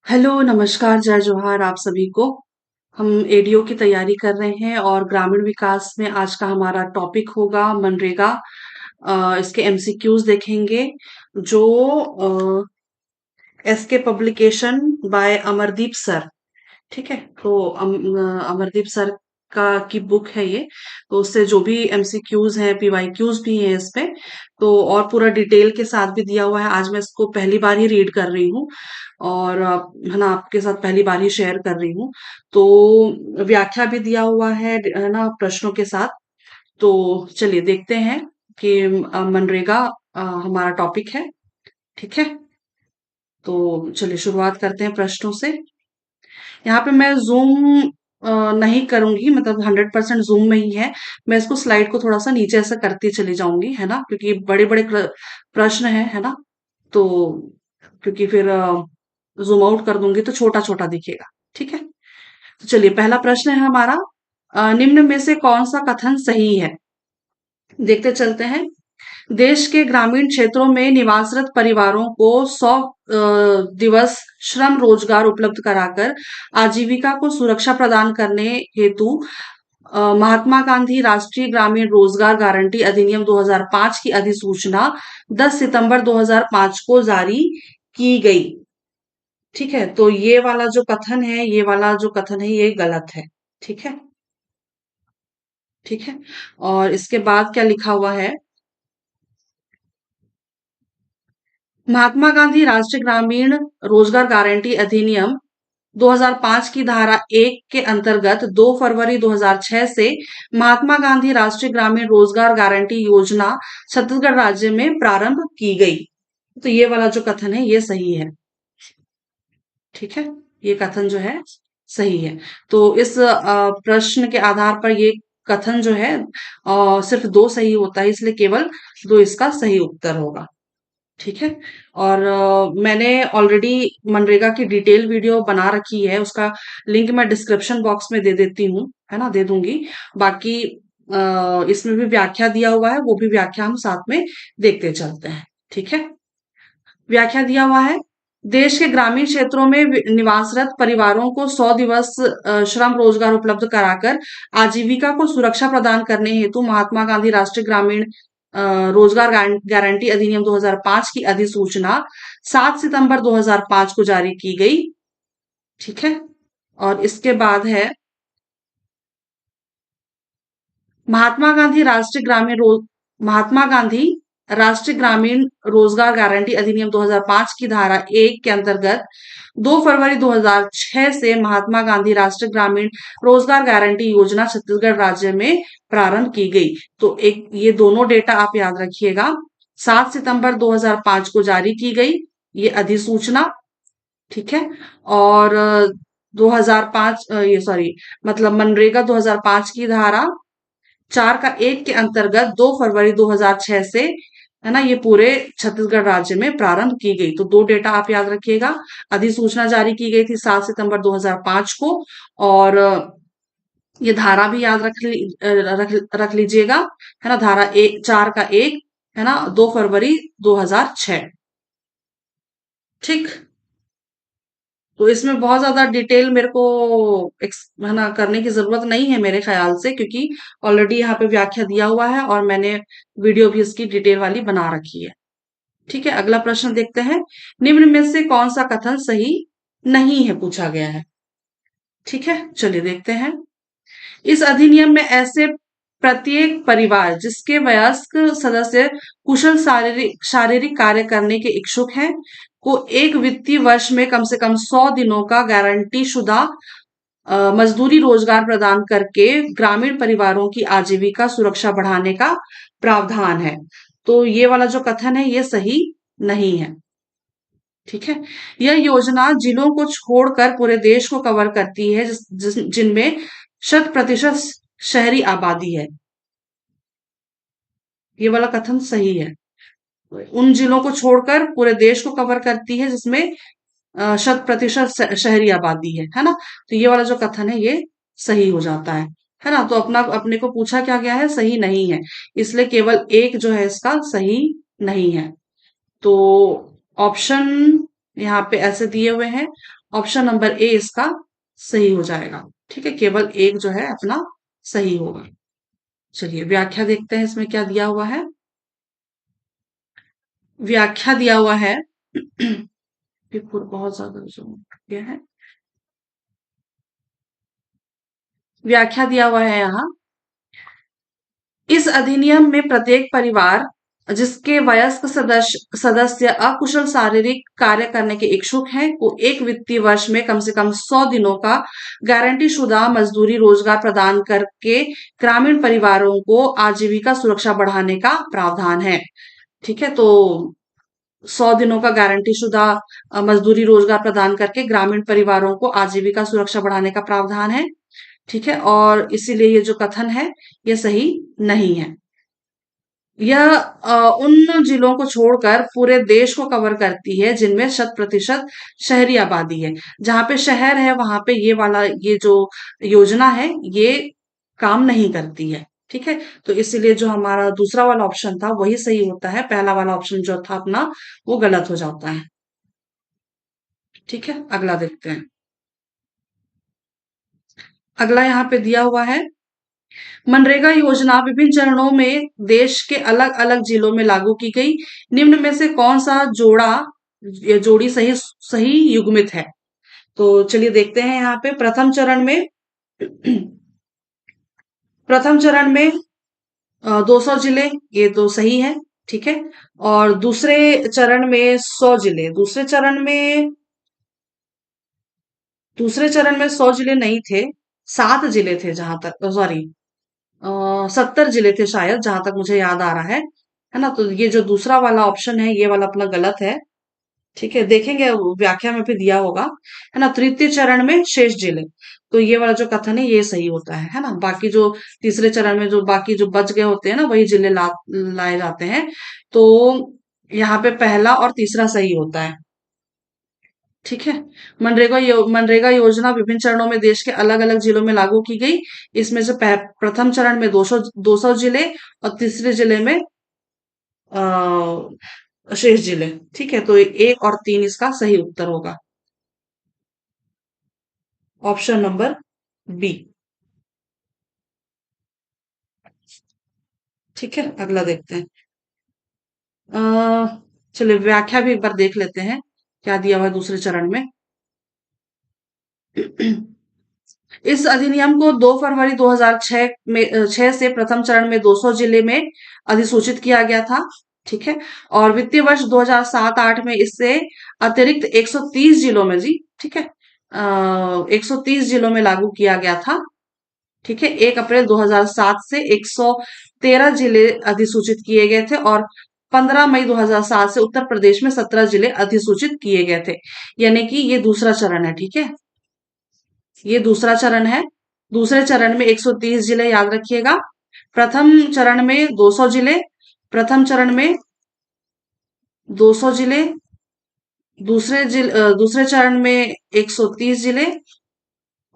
Hello, नमस्कार, जय जोहार आप सभी को। हम एडीओ की तैयारी कर रहे हैं और ग्रामीण विकास में आज का हमारा टॉपिक होगा मनरेगा। इसके एमसीक्यूज देखेंगे जो SK publication by Amardeep sir. ठीक है। तो अमरदीप सर का की बुक है ये। तो उससे जो भी एमसीक्यूज हैं, पीवाईक्यूज भी हैं इसमें। तो और पूरा डिटेल के साथ भी दिया हुआ है। आज मैं इसको पहली बार ही रीड कर रही हूँ और है ना, आपके साथ पहली बार ही शेयर कर रही हूँ। तो व्याख्या भी दिया हुआ है ना, प्रश्नों के साथ। तो चलिए देखते हैं कि मनरेगा हमारा टॉपिक है। ठीक है। तो चलिए शुरुआत करते हैं प्रश्नों से। यहाँ पे मैं जूम नहीं करूंगी, मतलब 100% जूम में ही है। मैं इसको स्लाइड को थोड़ा सा नीचे से करती चली जाऊंगी, है ना, क्योंकि बड़े बड़े प्रश्न है ना। तो क्योंकि फिर जूम आउट कर दूंगी तो छोटा छोटा दिखेगा। ठीक है। तो चलिए पहला प्रश्न है हमारा, निम्न में से कौन सा कथन सही है। देखते चलते हैं। देश के ग्रामीण क्षेत्रों में निवासरत परिवारों को 100 दिवस श्रम रोजगार उपलब्ध कराकर आजीविका को सुरक्षा प्रदान करने हेतु महात्मा गांधी राष्ट्रीय ग्रामीण रोजगार गारंटी अधिनियम 2005 की अधिसूचना 10 सितंबर 2005 को जारी की गई। ठीक है। तो ये वाला जो कथन है, ये वाला जो कथन है, ये गलत है। ठीक है। ठीक है। और इसके बाद क्या लिखा हुआ है। महात्मा गांधी राष्ट्रीय ग्रामीण रोजगार गारंटी अधिनियम 2005 की धारा 1 के अंतर्गत 2 फरवरी 2006 से महात्मा गांधी राष्ट्रीय ग्रामीण रोजगार गारंटी योजना छत्तीसगढ़ राज्य में प्रारंभ की गई। तो ये वाला जो कथन है ये सही है। ठीक है। ये कथन जो है सही है। तो इस प्रश्न के आधार पर ये कथन जो है सिर्फ दो सही होता है, इसलिए केवल दो इसका सही उत्तर होगा। ठीक है। और मैंने ऑलरेडी मनरेगा की डिटेल वीडियो बना रखी है, उसका लिंक मैं डिस्क्रिप्शन बॉक्स में दे देती हूँ, है ना, दे दूंगी। बाकी इसमें भी व्याख्या दिया हुआ है, वो भी व्याख्या हम साथ में देखते चलते हैं। ठीक है। व्याख्या दिया हुआ है। देश के ग्रामीण क्षेत्रों में निवासरत परिवारों को 100 दिवस श्रम रोजगार उपलब्ध कराकर आजीविका को सुरक्षा प्रदान करने हेतु महात्मा गांधी राष्ट्रीय ग्रामीण रोजगार गारंटी अधिनियम 2005 की अधिसूचना 7 सितंबर 2005 को जारी की गई। ठीक है। और इसके बाद है महात्मा गांधी राष्ट्रीय महात्मा गांधी राष्ट्रीय ग्रामीण रोजगार गारंटी अधिनियम 2005 की धारा 1 के अंतर्गत 2 फरवरी 2006 से महात्मा गांधी राष्ट्रीय ग्रामीण रोजगार गारंटी योजना छत्तीसगढ़ राज्य में प्रारंभ की गई। तो एक ये दोनों डेटा आप याद रखिएगा। 7 सितंबर 2005 को जारी की गई ये अधिसूचना। ठीक है। और 2005 ये सॉरी, मतलब मनरेगा 2005 की धारा 4 का 1 के अंतर्गत 2 फरवरी 2006 से, है ना, ये पूरे छत्तीसगढ़ राज्य में प्रारंभ की गई। तो दो डेटा आप याद रखिएगा। अधिसूचना जारी की गई थी 7 सितंबर 2005 को। और ये धारा भी याद रख लीजिएगा, है ना। धारा 4 का 1, है ना, 2 फरवरी 2006। ठीक। तो इसमें बहुत ज्यादा डिटेल मेरे को है ना करने की जरूरत नहीं है मेरे ख्याल से, क्योंकि ऑलरेडी यहाँ पे व्याख्या दिया हुआ है और मैंने वीडियो भी इसकी डिटेल वाली बना रखी है। ठीक है। अगला प्रश्न देखते हैं। निम्न में से कौन सा कथन सही नहीं है, पूछा गया है। ठीक है। चलिए देखते हैं। इस अधिनियम में ऐसे प्रत्येक परिवार जिसके वयस्क सदस्य कुशल शारीरिक शारीरिक कार्य करने के इच्छुक हैं को एक वित्तीय वर्ष में कम से कम 100 दिनों का गारंटी शुदा मजदूरी रोजगार प्रदान करके ग्रामीण परिवारों की आजीविका सुरक्षा बढ़ाने का प्रावधान है। तो ये वाला जो कथन है ये सही नहीं है। ठीक है। यह योजना जिलों को छोड़कर पूरे देश को कवर करती है जिनमें 100% शहरी आबादी है। ये वाला कथन सही है। उन जिलों को छोड़कर पूरे देश को कवर करती है जिसमें 100% शहरी आबादी है ना। तो ये वाला जो कथन है ये सही हो जाता है ना। तो अपने को पूछा क्या गया है, सही नहीं है, इसलिए केवल एक जो है इसका सही नहीं है। तो ऑप्शन यहाँ पे ऐसे दिए हुए हैं। ऑप्शन नंबर ए इसका सही हो जाएगा। ठीक है, केवल एक जो है अपना सही होगा। चलिए व्याख्या देखते हैं इसमें क्या दिया हुआ है। व्याख्या दिया हुआ है विपुल बहुत ज्यादा जो गया है। व्याख्या दिया हुआ है यहाँ। इस अधिनियम में प्रत्येक परिवार जिसके वयस्क सदस्य सदस्य अकुशल शारीरिक कार्य करने के इच्छुक हैं को एक वित्तीय वर्ष में कम से कम 100 दिनों का गारंटी शुदा मजदूरी रोजगार प्रदान करके ग्रामीण परिवारों को आजीविका सुरक्षा बढ़ाने का प्रावधान है। ठीक है, तो 100 दिनों का गारंटी शुदा मजदूरी रोजगार प्रदान करके ग्रामीण परिवारों को आजीविका सुरक्षा बढ़ाने का प्रावधान है। ठीक है, और इसीलिए ये जो कथन है ये सही नहीं है। यह उन जिलों को छोड़कर पूरे देश को कवर करती है जिनमें 100% शहरी आबादी है। जहां पे शहर है वहां पे ये वाला ये जो योजना है ये काम नहीं करती है। ठीक है, तो इसीलिए जो हमारा दूसरा वाला ऑप्शन था वही सही होता है, पहला वाला ऑप्शन जो था अपना वो गलत हो जाता है। ठीक है, अगला देखते हैं। अगला यहाँ पे दिया हुआ है, मनरेगा योजना विभिन्न चरणों में देश के अलग अलग जिलों में लागू की गई। निम्न में से कौन सा जोड़ी सही सही युग्मित है। तो चलिए देखते हैं यहाँ पे प्रथम चरण में प्रथम चरण में 200 जिले, ये तो सही है। ठीक है, और दूसरे चरण में 100 जिले, दूसरे चरण में 100 जिले नहीं थे, 7 जिले थे जहां तक, सॉरी 70 जिले थे शायद, जहां तक मुझे याद आ रहा है ना। तो ये जो दूसरा वाला ऑप्शन है ये वाला अपना गलत है। ठीक है, देखेंगे व्याख्या में भी दिया होगा, है ना। तृतीय चरण में शेष जिले, तो ये वाला जो कथन है ये सही होता है ना। बाकी जो तीसरे चरण में जो बाकी जो बच गए होते हैं ना वही जिले लाए जाते हैं। तो यहाँ पे पहला और तीसरा सही होता है। ठीक है, मनरेगा योजना विभिन्न चरणों में देश के अलग अलग जिलों में लागू की गई। इसमें से प्रथम चरण में 200 जिले और तीसरे जिले में शेष जिले। ठीक है, तो एक और तीन इसका सही उत्तर होगा, ऑप्शन नंबर बी। ठीक है, अगला देखते हैं। चलिए व्याख्या भी एक बार देख लेते हैं क्या दिया हुआ है दूसरे चरण में। इस अधिनियम को 2 फरवरी 2006 में 6 से प्रथम चरण में 200 जिले में अधिसूचित किया गया था। ठीक है, और वित्तीय वर्ष 2007-8 में इससे अतिरिक्त 130 जिलों में जी, ठीक है, 130 जिलों में लागू किया गया था। ठीक है, 1 अप्रैल 2007 से 113 जिले अधिसूचित किए गए थे और 15 मई 2007 से उत्तर प्रदेश में 17 जिले अधिसूचित किए गए थे। यानी कि ये दूसरा चरण है। ठीक है, ये दूसरा चरण है। दूसरे चरण में 130 जिले याद रखिएगा। प्रथम चरण में 200 जिले, प्रथम चरण में 200 जिले, दूसरे चरण में 130 जिले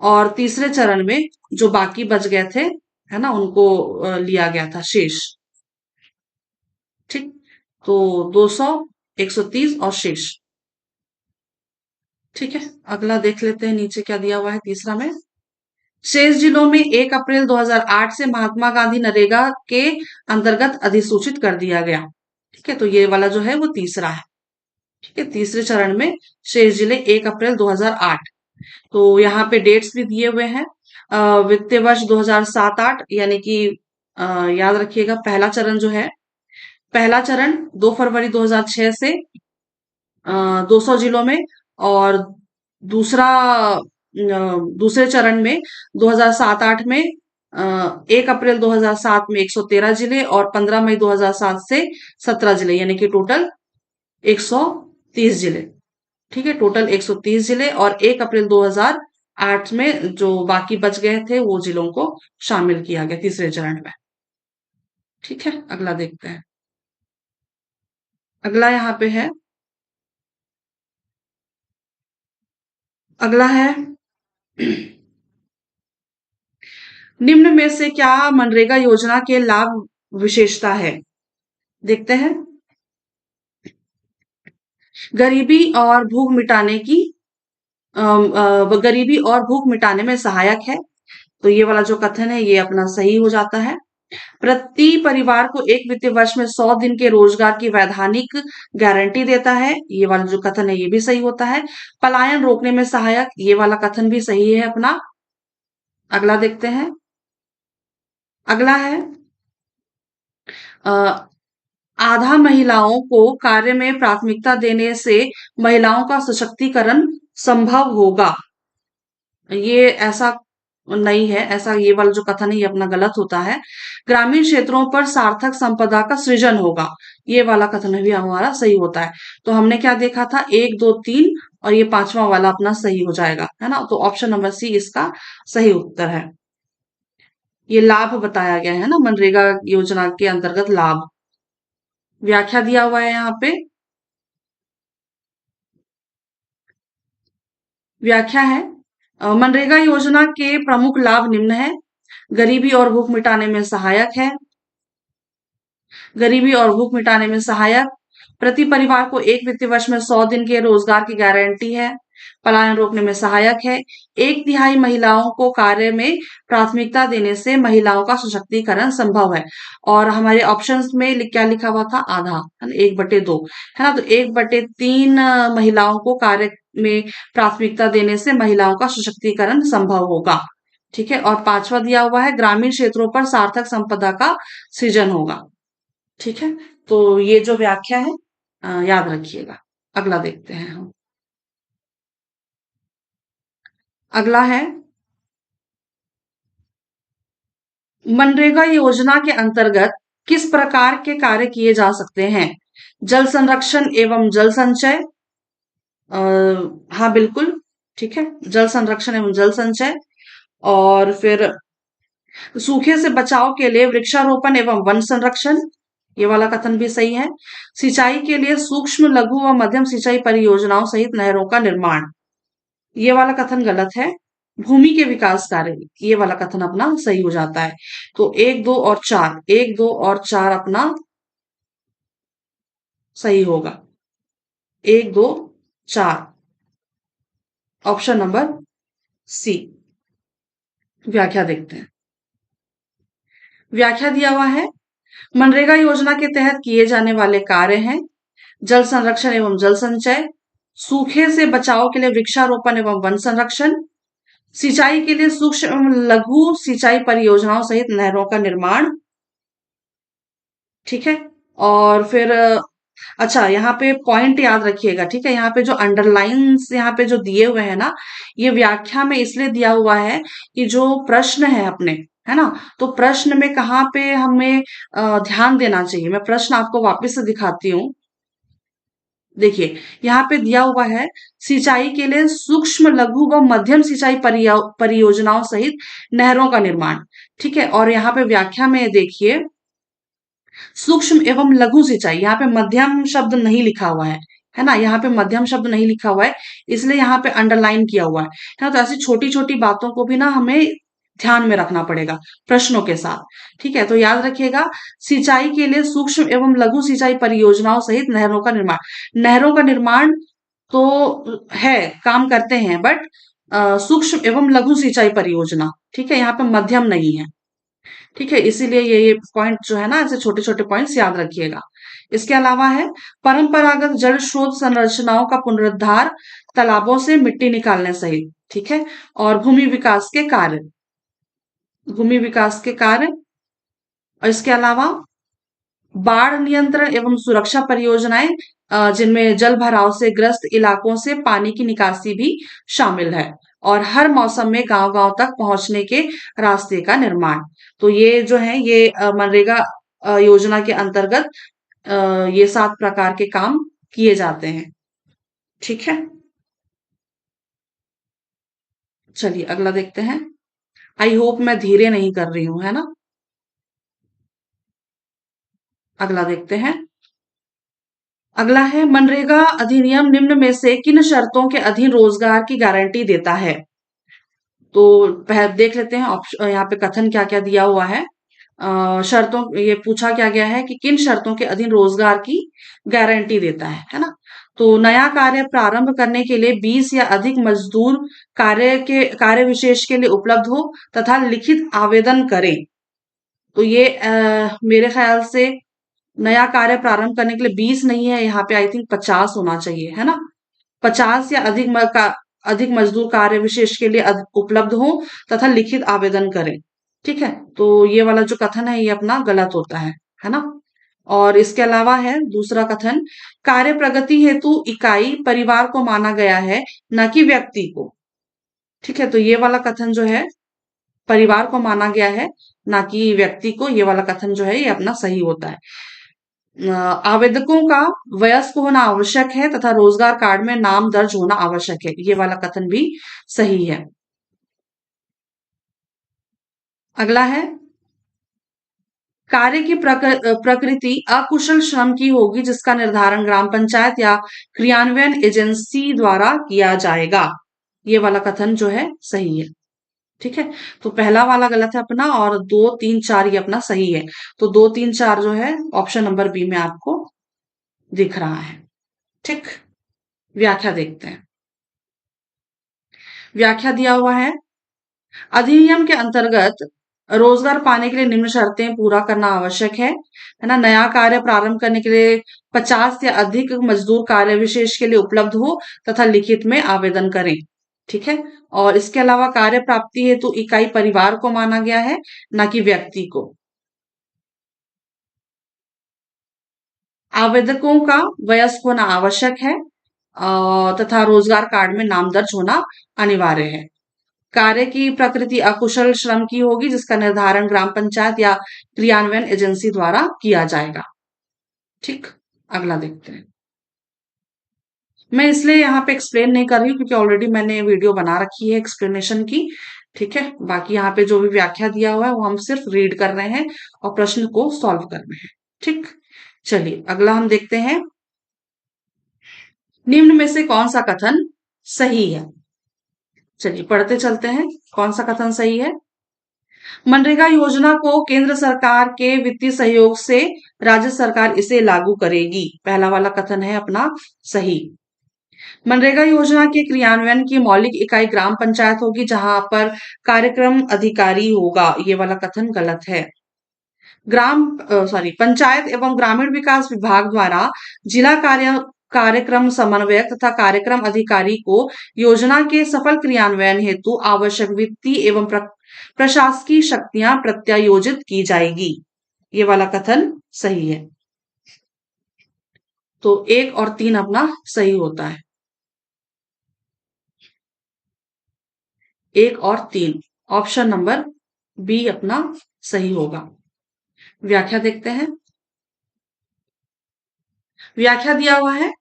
और तीसरे चरण में जो बाकी बच गए थे, है ना, उनको लिया गया था शेष। ठीक, तो 200, 130 और शेष। ठीक है, अगला देख लेते हैं नीचे क्या दिया हुआ है तीसरा में। शेष जिलों में 1 अप्रैल 2008 से महात्मा गांधी नरेगा के अंतर्गत अधिसूचित कर दिया गया। ठीक है, तो ये वाला जो है वो तीसरा है। ठीक है, तीसरे चरण में शेष जिले 1 अप्रैल 2008। तो यहाँ पे डेट्स भी दिए हुए हैं। वित्तीय वर्ष 2007-8, यानी कि याद रखिएगा पहला चरण जो है, पहला चरण 2 फरवरी 2006 से 200 जिलों में, और दूसरा दूसरे चरण में 2007-8 में 1 अप्रैल 2007 में 113 जिले और 15 मई 2007 से 17 जिले, यानी कि टोटल 130 जिले। ठीक है, टोटल 130 जिले और 1 अप्रैल 2008 में जो बाकी बच गए थे वो जिलों को शामिल किया गया तीसरे चरण में। ठीक है, अगला देखते हैं। अगला यहाँ पे है, अगला है निम्न में से क्या मनरेगा योजना के लाभ विशेषता है। देखते हैं। गरीबी और भूख मिटाने की गरीबी और भूख मिटाने में सहायक है। तो ये वाला जो कथन है ये अपना सही हो जाता है। प्रति परिवार को एक वित्तीय वर्ष में 100 दिन के रोजगार की वैधानिक गारंटी देता है। ये वाला जो कथन है ये भी सही होता है। पलायन रोकने में सहायक, ये वाला कथन भी सही है अपना। अगला देखते हैं। अगला है अ, आधा महिलाओं को कार्य में प्राथमिकता देने से महिलाओं का सशक्तिकरण संभव होगा। ये ऐसा नहीं है, ऐसा ये वाला जो कथन है ये अपना गलत होता है। ग्रामीण क्षेत्रों पर सार्थक संपदा का सृजन होगा, ये वाला कथन भी हमारा सही होता है। तो हमने क्या देखा था, 1 2 3 और ये पांचवा वाला अपना सही हो जाएगा, है ना। तो ऑप्शन नंबर सी इसका सही उत्तर है। ये लाभ बताया गया है ना, मनरेगा योजना के अंतर्गत लाभ, व्याख्या दिया हुआ है यहाँ पे। व्याख्या है मनरेगा योजना के प्रमुख लाभ निम्न है। गरीबी और भूख मिटाने में सहायक है। गरीबी और भूख मिटाने में सहायक, प्रति परिवार को एक वित्तीय वर्ष में 100 दिन के रोजगार की गारंटी है। पलायन रोकने में सहायक है। 1/3 महिलाओं को कार्य में प्राथमिकता देने से महिलाओं का सशक्तिकरण संभव है। और हमारे ऑप्शंस में क्या लिखा हुआ था, आधा, है ना, 1/2, है ना। तो 1/3 महिलाओं को कार्य में प्राथमिकता देने से महिलाओं का सशक्तिकरण संभव होगा। ठीक है। और पांचवा दिया हुआ है ग्रामीण क्षेत्रों पर सार्थक संपदा का सृजन होगा। ठीक है। तो ये जो व्याख्या है याद रखिएगा। अगला देखते हैं हम। अगला है मनरेगा योजना के अंतर्गत किस प्रकार के कार्य किए जा सकते हैं। जल संरक्षण एवं जल संचय, अ, हाँ बिल्कुल, ठीक है, जल संरक्षण एवं जल संचय। और फिर सूखे से बचाव के लिए वृक्षारोपण एवं वन संरक्षण, ये वाला कथन भी सही है। सिंचाई के लिए सूक्ष्म लघु व मध्यम सिंचाई परियोजनाओं सहित नहरों का निर्माण, ये वाला कथन गलत है। भूमि के विकास कार्य, ये वाला कथन अपना सही हो जाता है। तो 1 2 और 4, 1 2 और 4 अपना सही होगा। 1 2 4, ऑप्शन नंबर सी। व्याख्या देखते हैं। व्याख्या दिया हुआ है मनरेगा योजना के तहत किए जाने वाले कार्य हैं जल संरक्षण एवं जल संचय, सूखे से बचाव के लिए वृक्षारोपण एवं वन संरक्षण, सिंचाई के लिए सूक्ष्म एवं लघु सिंचाई परियोजनाओं सहित नहरों का निर्माण। ठीक है। और फिर अच्छा, यहाँ पे पॉइंट याद रखिएगा, ठीक है। यहाँ पे जो अंडरलाइंस यहाँ पे जो दिए हुए हैं ना, ये व्याख्या में इसलिए दिया हुआ है कि जो प्रश्न है अपने, है ना, तो प्रश्न में कहाँ पे हमें ध्यान देना चाहिए। मैं प्रश्न आपको वापस से दिखाती हूँ। देखिए, यहाँ पे दिया हुआ है सिंचाई के लिए सूक्ष्म लघु व मध्यम सिंचाई परियोजनाओं सहित नहरों का निर्माण। ठीक है। और यहाँ पे व्याख्या में देखिए सूक्ष्म एवं लघु सिंचाई, यहाँ पे मध्यम शब्द नहीं लिखा हुआ है ना, यहाँ पे मध्यम शब्द नहीं लिखा हुआ है, इसलिए यहाँ पे अंडरलाइन किया हुआ है ना। तो ऐसी छोटी छोटी बातों को भी ना हमें ध्यान में रखना पड़ेगा प्रश्नों के साथ। ठीक है। तो याद रखिएगा सिंचाई के लिए सूक्ष्म एवं लघु सिंचाई परियोजनाओं सहित नहरों का निर्माण। नहरों का निर्माण तो है, काम करते हैं, बट सूक्ष्म एवं लघु सिंचाई परियोजना, ठीक है, यहाँ पे मध्यम नहीं है। ठीक है। इसीलिए ये पॉइंट जो है ना, ऐसे छोटे छोटे पॉइंट्स याद रखिएगा। इसके अलावा है परंपरागत जल स्रोत संरचनाओं का पुनरुद्धार, तालाबों से मिट्टी निकालने सहित। ठीक है। और भूमि विकास के कार्य, भूमि विकास के कार्य। और इसके अलावा बाढ़ नियंत्रण एवं सुरक्षा परियोजनाएं, जिनमें जल भराव से ग्रस्त इलाकों से पानी की निकासी भी शामिल है। और हर मौसम में गांव गांव तक पहुंचने के रास्ते का निर्माण। तो ये जो है ये मनरेगा योजना के अंतर्गत ये 7 प्रकार के काम किए जाते हैं। ठीक है। चलिए अगला देखते हैं। आई होप मैं धीरे नहीं कर रही हूं, है ना। अगला देखते हैं। अगला है मनरेगा अधिनियम निम्न में से किन शर्तों के अधीन रोजगार की गारंटी देता है। तो देख लेते हैं ऑप्शन, यहाँ पे कथन क्या क्या दिया हुआ है। शर्तों, ये पूछा क्या गया है कि किन शर्तों के अधीन रोजगार की गारंटी देता है ना। तो नया कार्य प्रारंभ करने के लिए 20 या अधिक मजदूर कार्य विशेष के लिए उपलब्ध हो तथा लिखित आवेदन करें। तो ये मेरे ख्याल से नया कार्य प्रारंभ करने के लिए 20 नहीं है, यहाँ पे आई थिंक 50 होना चाहिए, है ना? 50 या अधिक मजदूर कार्य विशेष के लिए उपलब्ध हो तथा लिखित आवेदन करें। ठीक है, तो ये वाला जो कथन है ये अपना गलत होता है ना? और इसके अलावा है दूसरा कथन, कार्य प्रगति हेतु इकाई परिवार को माना गया है, न कि व्यक्ति को। ठीक है, तो ये वाला कथन जो है परिवार को माना गया है, ना कि व्यक्ति को, ये वाला कथन जो है ये अपना सही होता है। आवेदकों का वयस्क होना आवश्यक है तथा रोजगार कार्ड में नाम दर्ज होना आवश्यक है, ये वाला कथन भी सही है। अगला है, कार्य की प्रकृति अकुशल श्रम की होगी जिसका निर्धारण ग्राम पंचायत या क्रियान्वयन एजेंसी द्वारा किया जाएगा, ये वाला कथन जो है सही है। ठीक है, तो पहला वाला गलत है अपना, और 2, 3, 4 ये अपना सही है। तो 2, 3, 4 जो है ऑप्शन नंबर बी में आपको दिख रहा है। ठीक, व्याख्या देखते हैं। व्याख्या दिया हुआ है, अधिनियम के अंतर्गत रोजगार पाने के लिए निम्न शर्तें पूरा करना आवश्यक है ना? नया कार्य प्रारंभ करने के लिए 50 या अधिक मजदूर कार्य विशेष के लिए उपलब्ध हो तथा लिखित में आवेदन करें। ठीक है, और इसके अलावा कार्य प्राप्ति हेतु इकाई परिवार को माना गया है, ना कि व्यक्ति को। आवेदकों का वयस्क होना आवश्यक है तथा रोजगार कार्ड में नाम दर्ज होना अनिवार्य है। कार्य की प्रकृति अकुशल श्रम की होगी जिसका निर्धारण ग्राम पंचायत या क्रियान्वयन एजेंसी द्वारा किया जाएगा। ठीक, अगला देखते हैं। मैं इसलिए यहाँ पे एक्सप्लेन नहीं कर रही हूँ क्योंकि ऑलरेडी मैंने वीडियो बना रखी है एक्सप्लेनेशन की। ठीक है, बाकी यहाँ पे जो भी व्याख्या दिया हुआ है वो हम सिर्फ रीड कर रहे हैं और प्रश्न को सॉल्व कर रहे हैं। ठीक, चलिए अगला हम देखते हैं, निम्न में से कौन सा कथन सही है? चलिए पढ़ते चलते हैं, कौन सा कथन सही है। मनरेगा योजना को केंद्र सरकार के वित्तीय सहयोग से राज्य सरकार इसे लागू करेगी, पहला वाला कथन है अपना सही। मनरेगा योजना के क्रियान्वयन की मौलिक इकाई ग्राम पंचायत होगी जहां पर कार्यक्रम अधिकारी होगा, ये वाला कथन गलत है। पंचायत एवं ग्रामीण विकास विभाग द्वारा जिला कार्यक्रम समन्वयक तथा कार्यक्रम अधिकारी को योजना के सफल क्रियान्वयन हेतु आवश्यक वित्तीय एवं प्रशासकीय शक्तियां प्रत्यायोजित की जाएगी, ये वाला कथन सही है। तो 1 और 3 अपना सही होता है। 1 और 3 ऑप्शन नंबर बी अपना सही होगा। व्याख्या देखते हैं। व्याख्या दिया हुआ है,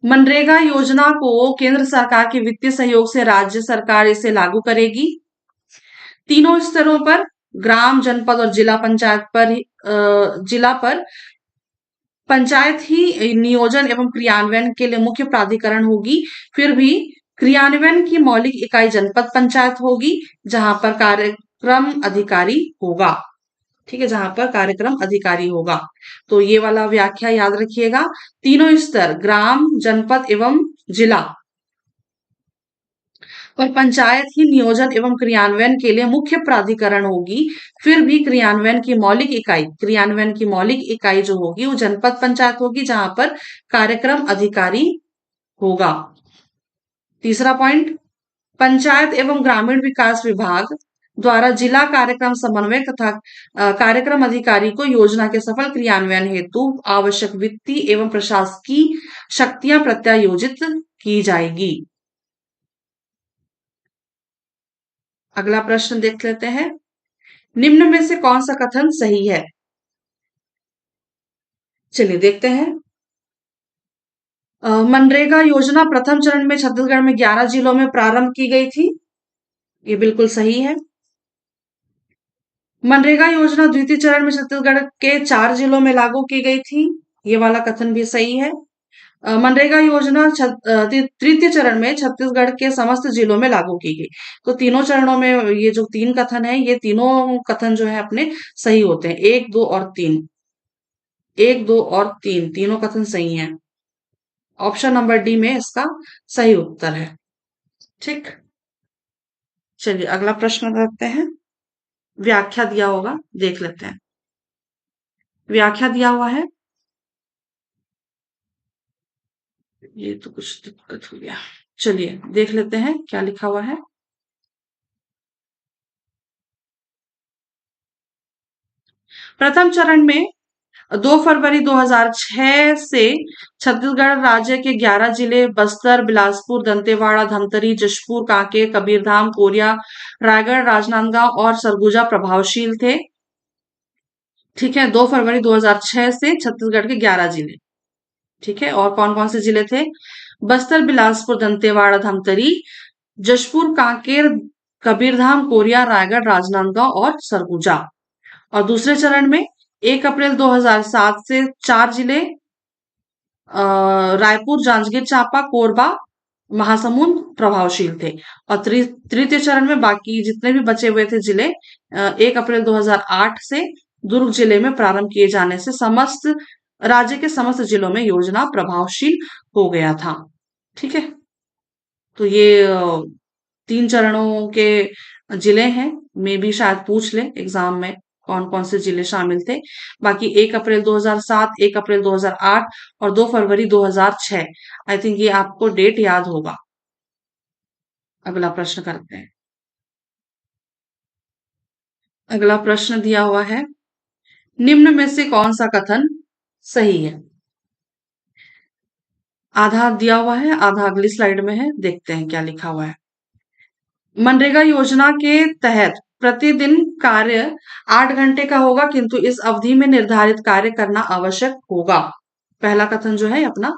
मनरेगा योजना को केंद्र सरकार के वित्तीय सहयोग से राज्य सरकार इसे लागू करेगी। तीनों स्तरों पर ग्राम, जनपद और जिला पर पंचायत ही नियोजन एवं क्रियान्वयन के लिए मुख्य प्राधिकरण होगी। फिर भी क्रियान्वयन की मौलिक इकाई जनपद पंचायत होगी जहां पर कार्यक्रम अधिकारी होगा। ठीक है, जहां पर कार्यक्रम अधिकारी होगा। तो ये वाला व्याख्या याद रखिएगा, तीनों स्तर ग्राम, जनपद एवं जिला पर पंचायत ही नियोजन एवं क्रियान्वयन के लिए मुख्य प्राधिकरण होगी। फिर भी क्रियान्वयन की मौलिक इकाई जो होगी वो जनपद पंचायत होगी जहां पर कार्यक्रम अधिकारी होगा। तीसरा पॉइंट, पंचायत एवं ग्रामीण विकास विभाग द्वारा जिला कार्यक्रम समन्वय तथा कार्यक्रम अधिकारी को योजना के सफल क्रियान्वयन हेतु आवश्यक वित्तीय एवं प्रशासकीय शक्तियां प्रत्यायोजित की जाएगी। अगला प्रश्न देख लेते हैं, निम्न में से कौन सा कथन सही है? चलिए देखते हैं। मनरेगा योजना प्रथम चरण में छत्तीसगढ़ में 11 जिलों में प्रारंभ की गई थी, ये बिल्कुल सही है। मनरेगा योजना द्वितीय चरण में छत्तीसगढ़ के 4 जिलों में लागू की गई थी, ये वाला कथन भी सही है। मनरेगा योजना तृतीय चरण में छत्तीसगढ़ के समस्त जिलों में लागू की गई। तो तीनों चरणों में ये जो 3 कथन है, ये तीनों कथन जो है अपने सही होते हैं। 1, 2 और 3, 1, 2 और 3 तीनों कथन सही हैं। ऑप्शन नंबर डी में इसका सही उत्तर है। ठीक, चलिए अगला प्रश्न करते हैं। व्याख्या दिया होगा, देख लेते हैं। व्याख्या दिया हुआ है, ये तो कुछ दिक्कत हो गया। चलिए देख लेते हैं क्या लिखा हुआ है। प्रथम चरण में 2 फरवरी 2006 से छत्तीसगढ़ राज्य के 11 जिले बस्तर, बिलासपुर, दंतेवाड़ा, धमतरी, जशपुर, कांकेर, कबीरधाम, कोरिया, रायगढ़, राजनांदगांव और सरगुजा प्रभावशील थे। ठीक है, 2 फरवरी 2006 से छत्तीसगढ़ के 11 जिले। ठीक है, और कौन कौन से जिले थे? बस्तर, बिलासपुर, दंतेवाड़ा, धमतरी, जशपुर, कांकेर, कबीरधाम, कोरिया, रायगढ़, राजनांदगांव और सरगुजा। और दूसरे चरण में 1 अप्रैल 2007 से 4 जिले रायपुर, जांजगीर चांपा, कोरबा, महासमुंद प्रभावशील थे। और तृतीय चरण में बाकी जितने भी बचे हुए थे जिले 1 अप्रैल 2008 से दुर्ग जिले में प्रारंभ किए जाने से समस्त राज्य के समस्त जिलों में योजना प्रभावशील हो गया था। ठीक है, तो ये 3 चरणों के जिले हैं। मे भी शायद पूछ ले एग्जाम में कौन कौन से जिले शामिल थे। बाकी 1 अप्रैल 2007, 1 अप्रैल 2008 और 2 फरवरी 2006, आई थिंक ये आपको डेट याद होगा। अगला प्रश्न करते हैं। अगला प्रश्न दिया हुआ है, निम्न में से कौन सा कथन सही है? आधा दिया हुआ है, आधा अगली स्लाइड में है, देखते हैं क्या लिखा हुआ है। मनरेगा योजना के तहत प्रतिदिन कार्य 8 घंटे का होगा, किंतु इस अवधि में निर्धारित कार्य करना आवश्यक होगा। पहला कथन जो है अपना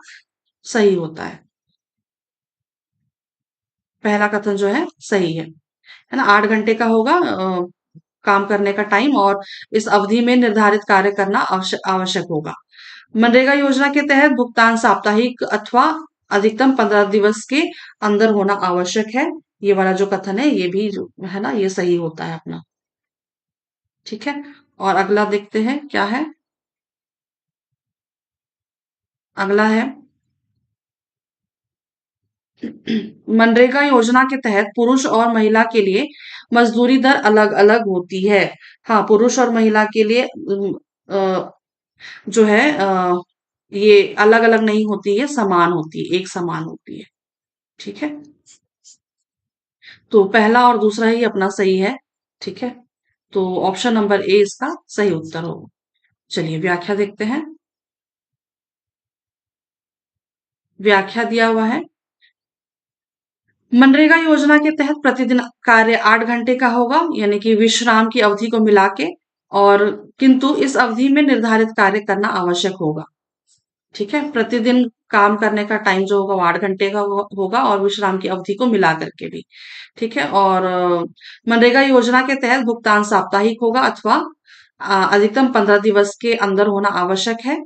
सही होता है। पहला कथन जो है सही है ना? 8 घंटे का होगा काम करने का टाइम, और इस अवधि में निर्धारित कार्य करना आवश्यक होगा। मनरेगा योजना के तहत भुगतान साप्ताहिक अथवा अधिकतम 15 दिवस के अंदर होना आवश्यक है। ये वाला जो कथन है ये भी जो है ना, ये सही होता है अपना। ठीक है, और अगला देखते हैं क्या है। अगला है, मनरेगा योजना के तहत पुरुष और महिला के लिए मजदूरी दर अलग अलग होती है। हाँ, पुरुष और महिला के लिए जो है ये अलग अलग नहीं होती है, समान होती है, एक समान होती है। ठीक है, तो पहला और दूसरा ही अपना सही है। ठीक है, तो ऑप्शन नंबर ए इसका सही उत्तर होगा। चलिए व्याख्या देखते हैं। व्याख्या दिया हुआ है, मनरेगा योजना के तहत प्रतिदिन कार्य 8 घंटे का होगा, यानी कि विश्राम की अवधि को मिला के, और किंतु इस अवधि में निर्धारित कार्य करना आवश्यक होगा। ठीक है, प्रतिदिन काम करने का टाइम जो होगा वो 8 घंटे का होगा, और विश्राम की अवधि को मिला करके भी। ठीक है, और मनरेगा योजना के तहत भुगतान साप्ताहिक होगा अथवा अधिकतम 15 दिवस के अंदर होना आवश्यक है।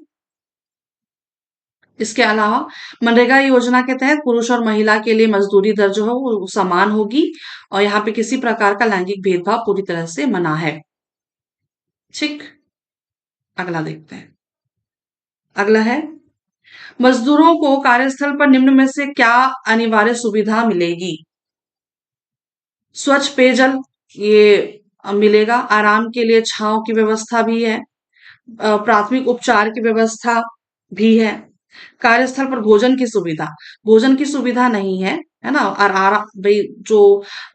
इसके अलावा मनरेगा योजना के तहत पुरुष और महिला के लिए मजदूरी दर जो है वो समान होगी, और यहाँ पे किसी प्रकार का लैंगिक भेदभाव पूरी तरह से मना है। ठीक, अगला देखते हैं। अगला है, मजदूरों को कार्यस्थल पर निम्न में से क्या अनिवार्य सुविधा मिलेगी? स्वच्छ पेयजल, ये मिलेगा। आराम के लिए छांव की व्यवस्था भी है। प्राथमिक उपचार की व्यवस्था भी है। कार्यस्थल पर भोजन की सुविधा, भोजन की सुविधा नहीं है, है ना? और आराम भाई जो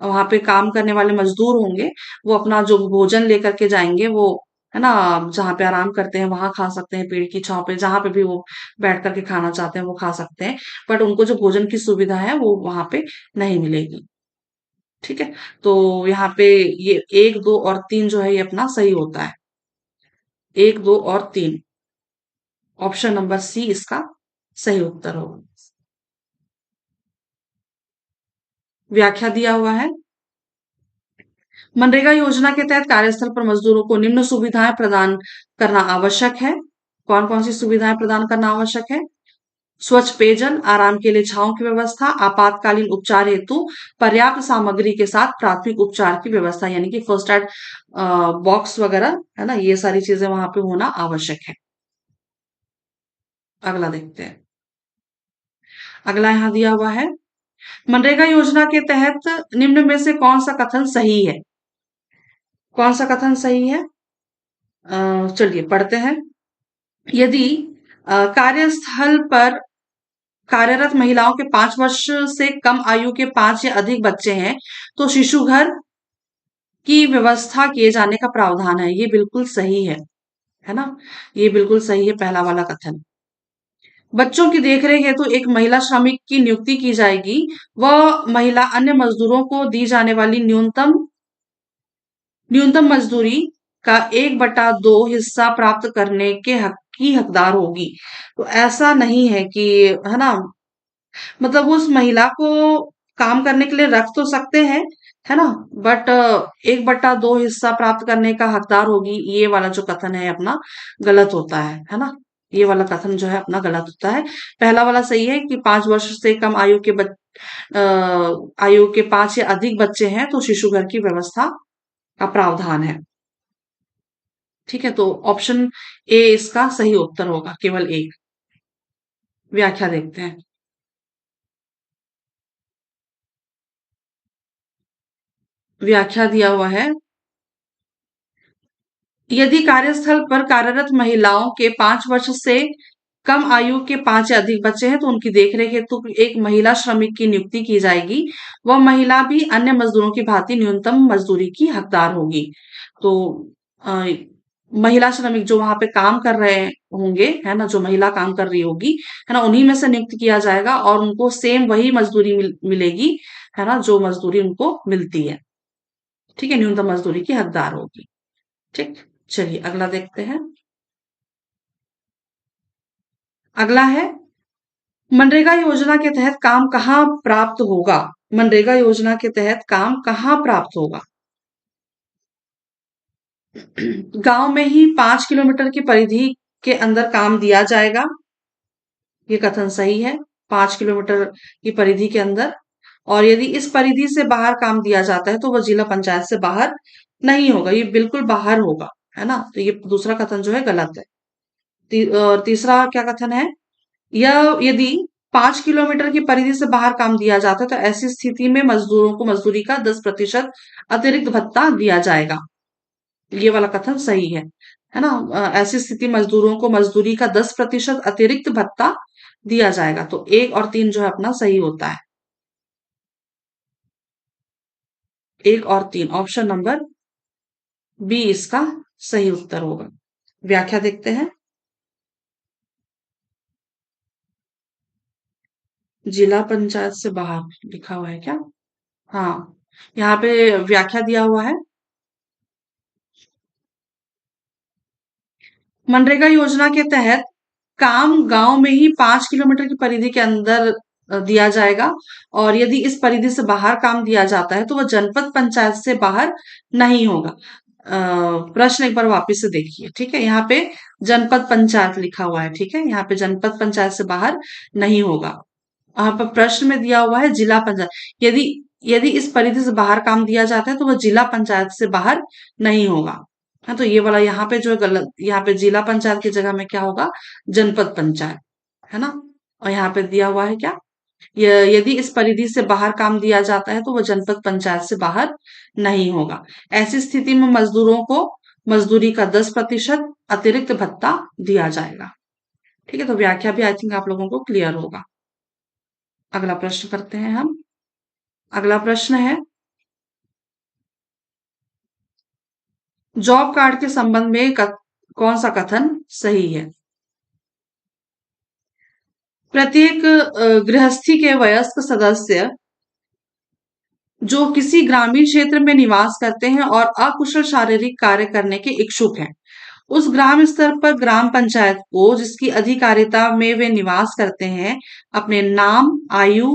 वहां पे काम करने वाले मजदूर होंगे वो अपना जो भोजन लेकर के जाएंगे वो, है ना, जहाँ पे आराम करते हैं वहां खा सकते हैं, पेड़ की छांव पे जहां पे भी वो बैठ करके खाना चाहते हैं वो खा सकते हैं। बट उनको जो भोजन की सुविधा है वो वहां पे नहीं मिलेगी। ठीक है, तो यहाँ पे ये 1, 2 और 3 जो है ये अपना सही होता है। 1, 2 और 3, ऑप्शन नंबर सी इसका सही उत्तर होगा। व्याख्या दिया हुआ है, मनरेगा योजना के तहत कार्यस्थल पर मजदूरों को निम्न सुविधाएं प्रदान करना आवश्यक है। कौन कौन सी सुविधाएं प्रदान करना आवश्यक है? स्वच्छ पेयजल, आराम के लिए छांव की व्यवस्था, आपातकालीन उपचार हेतु पर्याप्त सामग्री के साथ प्राथमिक उपचार की व्यवस्था, यानी कि फर्स्ट एड बॉक्स वगैरह, है ना, ये सारी चीजें वहां पे होना आवश्यक है। अगला देखते हैं। अगला यहाँ दिया हुआ है, मनरेगा योजना के तहत निम्न में से कौन सा कथन सही है? कौन सा कथन सही है? चलिए पढ़ते हैं। यदि कार्यस्थल पर कार्यरत महिलाओं के 5 वर्ष से कम आयु के 5 या अधिक बच्चे हैं, तो शिशु घर की व्यवस्था किए जाने का प्रावधान है। ये बिल्कुल सही है ना? ये बिल्कुल सही है पहला वाला कथन। बच्चों की देखरेख हेतु एक महिला श्रमिक की नियुक्ति की जाएगी। वह महिला अन्य मजदूरों को दी जाने वाली न्यूनतम न्यूनतम मजदूरी का 1/2 हिस्सा प्राप्त करने के हक की हकदार होगी। तो ऐसा नहीं है कि, है ना, मतलब उस महिला को काम करने के लिए रख तो सकते हैं, है ना, बट 1/2 हिस्सा प्राप्त करने का हकदार होगी, ये वाला जो कथन है अपना गलत होता है ना? ये वाला कथन जो है अपना गलत होता है। पहला वाला सही है कि 5 वर्ष से कम आयु के 5 या अधिक बच्चे हैं तो शिशु घर की व्यवस्था का प्रावधान है। ठीक है, तो ऑप्शन ए इसका सही उत्तर होगा, केवल एक। व्याख्या देखते हैं। व्याख्या दिया हुआ है, यदि कार्यस्थल पर कार्यरत महिलाओं के 5 वर्ष से कम आयु के 5 या अधिक बच्चे हैं तो उनकी देखरेख हेतु एक महिला श्रमिक की नियुक्ति की जाएगी। वह महिला भी अन्य मजदूरों की भांति न्यूनतम मजदूरी की हकदार होगी। तो अ, महिला श्रमिक जो वहां पे काम कर रहे होंगे, है ना, जो महिला काम कर रही होगी, है ना, उन्हीं में से नियुक्त किया जाएगा और उनको सेम वही मजदूरी मिलेगी, है ना, जो मजदूरी उनको मिलती है। ठीक है, न्यूनतम मजदूरी की हकदार होगी। ठीक, चलिए अगला देखते हैं। अगला है, मनरेगा योजना के तहत काम कहाँ प्राप्त होगा? मनरेगा योजना के तहत काम कहाँ प्राप्त होगा? गांव में ही 5 किलोमीटर की परिधि के अंदर काम दिया जाएगा। ये कथन सही है, 5 किलोमीटर की परिधि के अंदर। और यदि इस परिधि से बाहर काम दिया जाता है तो वह जिला पंचायत से बाहर नहीं होगा, ये बिल्कुल बाहर होगा, है ना? तो ये दूसरा कथन जो है गलत है। और तीसरा क्या कथन है, यह यदि 5 किलोमीटर की परिधि से बाहर काम दिया जाता है तो ऐसी स्थिति में मजदूरों को मजदूरी का 10% अतिरिक्त भत्ता दिया जाएगा। ये वाला कथन सही है ना? ऐसी स्थिति मजदूरों को मजदूरी का 10% अतिरिक्त भत्ता दिया जाएगा। तो 1 और 3 जो है अपना सही होता है। 1 और 3 ऑप्शन नंबर बी इसका सही उत्तर होगा। व्याख्या देखते हैं। जिला पंचायत से बाहर लिखा हुआ है क्या? हाँ, यहाँ पे व्याख्या दिया हुआ है, मनरेगा योजना के तहत काम गांव में ही 5 किलोमीटर की परिधि के अंदर दिया जाएगा। और यदि इस परिधि से बाहर काम दिया जाता है तो वह जनपद पंचायत से बाहर नहीं होगा। प्रश्न एक बार वापस से देखिए। ठीक है, यहाँ पे जनपद पंचायत लिखा हुआ है। ठीक है, यहाँ पे जनपद पंचायत से बाहर नहीं होगा। यहाँ पर प्रश्न में दिया हुआ है जिला पंचायत। यदि यदि इस परिधि से बाहर काम दिया जाता है तो वह जिला पंचायत से बाहर नहीं होगा। हाँ, तो ये वाला यहाँ पे जो है गलत, यहाँ पे जिला पंचायत की जगह में क्या होगा, जनपद पंचायत, है ना? और यहाँ पे दिया हुआ है क्या, यदि इस परिधि से बाहर काम दिया जाता है तो वह जनपद पंचायत से बाहर नहीं होगा। ऐसी स्थिति में मजदूरों को मजदूरी का 10% अतिरिक्त भत्ता दिया जाएगा। ठीक है, तो व्याख्या भी आई थिंक आप लोगों को क्लियर होगा। अगला प्रश्न करते हैं हम। अगला प्रश्न है, जॉब कार्ड के संबंध में कौन सा कथन सही है? प्रत्येक गृहस्थी के वयस्क सदस्य जो किसी ग्रामीण क्षेत्र में निवास करते हैं और अकुशल शारीरिक कार्य करने के इच्छुक हैं, उस ग्राम स्तर पर ग्राम पंचायत को जिसकी अधिकारिता में वे निवास करते हैं, अपने नाम, आयु,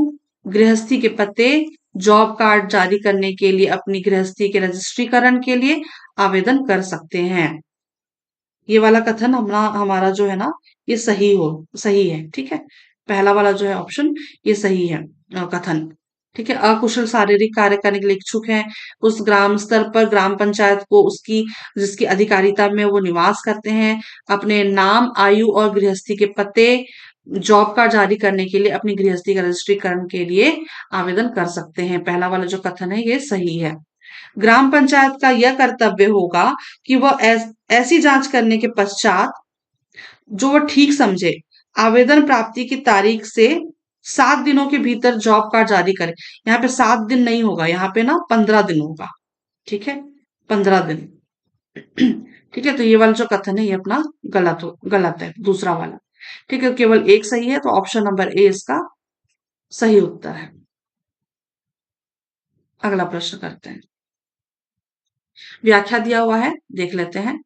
गृहस्थी के पते, जॉब कार्ड जारी करने के लिए अपनी गृहस्थी के रजिस्ट्रीकरण के लिए आवेदन कर सकते हैं। ये वाला कथन हमारा जो है ना, ये सही है। ठीक है, पहला वाला जो है ऑप्शन, ये सही है कथन। ठीक है, अकुशल शारीरिक कार्य करने के लिए इच्छुक है, उस ग्राम स्तर पर ग्राम पंचायत को उसकी जिसकी अधिकारिता में वो निवास करते हैं, अपने नाम, आयु और गृहस्थी के पते जॉब कार्ड जारी करने के लिए अपनी गृहस्थी का रजिस्ट्रीकरण के लिए आवेदन कर सकते हैं। पहला वाला जो कथन है ये सही है। ग्राम पंचायत का यह कर्तव्य होगा कि वह ऐसी जांच करने के पश्चात जो वह ठीक समझे आवेदन प्राप्ति की तारीख से 7 दिनों के भीतर जॉब कार्ड जारी करे। यहाँ पे 7 दिन नहीं होगा, यहाँ पे ना 15 दिन होगा। ठीक है, 15 दिन। ठीक है, तो ये वाला जो कथन है ये अपना गलत है, दूसरा वाला। ठीक है, केवल एक सही है, तो ऑप्शन नंबर ए इसका सही उत्तर है। अगला प्रश्न करते हैं। व्याख्या दिया हुआ है, देख लेते हैं।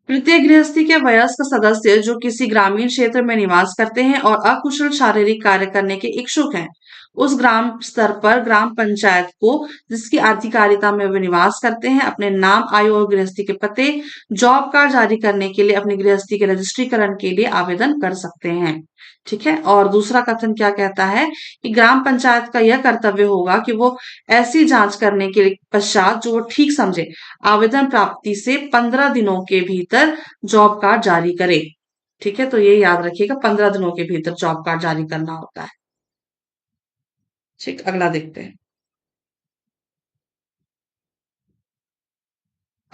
प्रत्येक गृहस्थी के वयस्क सदस्य जो किसी ग्रामीण क्षेत्र में निवास करते हैं और अकुशल शारीरिक कार्य करने के इच्छुक हैं, उस ग्राम स्तर पर ग्राम पंचायत को जिसकी अधिकारिता में वे निवास करते हैं अपने नाम, आयु और गृहस्थी के पते, जॉब कार्ड जारी करने के लिए अपनी गृहस्थी के रजिस्ट्रीकरण के लिए आवेदन कर सकते हैं। ठीक है, और दूसरा कथन क्या कहता है कि ग्राम पंचायत का यह कर्तव्य होगा कि वो ऐसी जांच करने के पश्चात जो वो ठीक समझे आवेदन प्राप्ति से 15 दिनों के भीतर जॉब कार्ड जारी करे। ठीक है, तो ये याद रखिएगा, 15 दिनों के भीतर जॉब कार्ड जारी करना होता है। ठीक, अगला देखते हैं।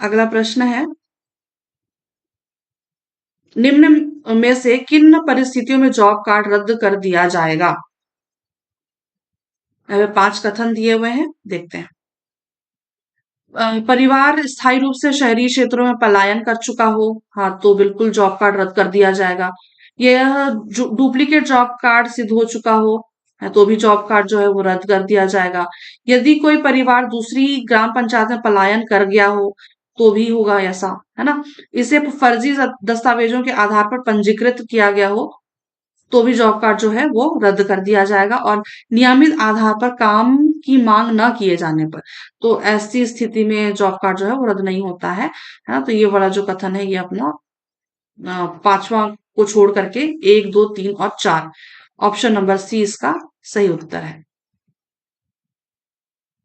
अगला प्रश्न है, निम्न में से किन परिस्थितियों में जॉब कार्ड रद्द कर दिया जाएगा? यहाँ पे 5 कथन दिए हुए हैं, देखते हैं। परिवार स्थायी रूप से शहरी क्षेत्रों में पलायन कर चुका हो, हाँ तो बिल्कुल जॉब कार्ड रद्द कर दिया जाएगा। यह डुप्लीकेट जॉब कार्ड सिद्ध हो चुका हो, है तो भी जॉब कार्ड जो है वो रद्द कर दिया जाएगा। यदि कोई परिवार दूसरी ग्राम पंचायत में पलायन कर गया हो तो भी होगा ऐसा, है ना। इसे फर्जी दस्तावेजों के आधार पर पंजीकृत किया गया हो तो भी जॉब कार्ड जो है वो रद्द कर दिया जाएगा। और नियमित आधार पर काम की मांग न किए जाने पर, तो ऐसी स्थिति में जॉब कार्ड जो है वो रद्द नहीं होता है ना। तो ये वाला जो कथन है ये अपना पांचवा को छोड़ करके 1, 2, 3 और 4, ऑप्शन नंबर सी इसका सही उत्तर है।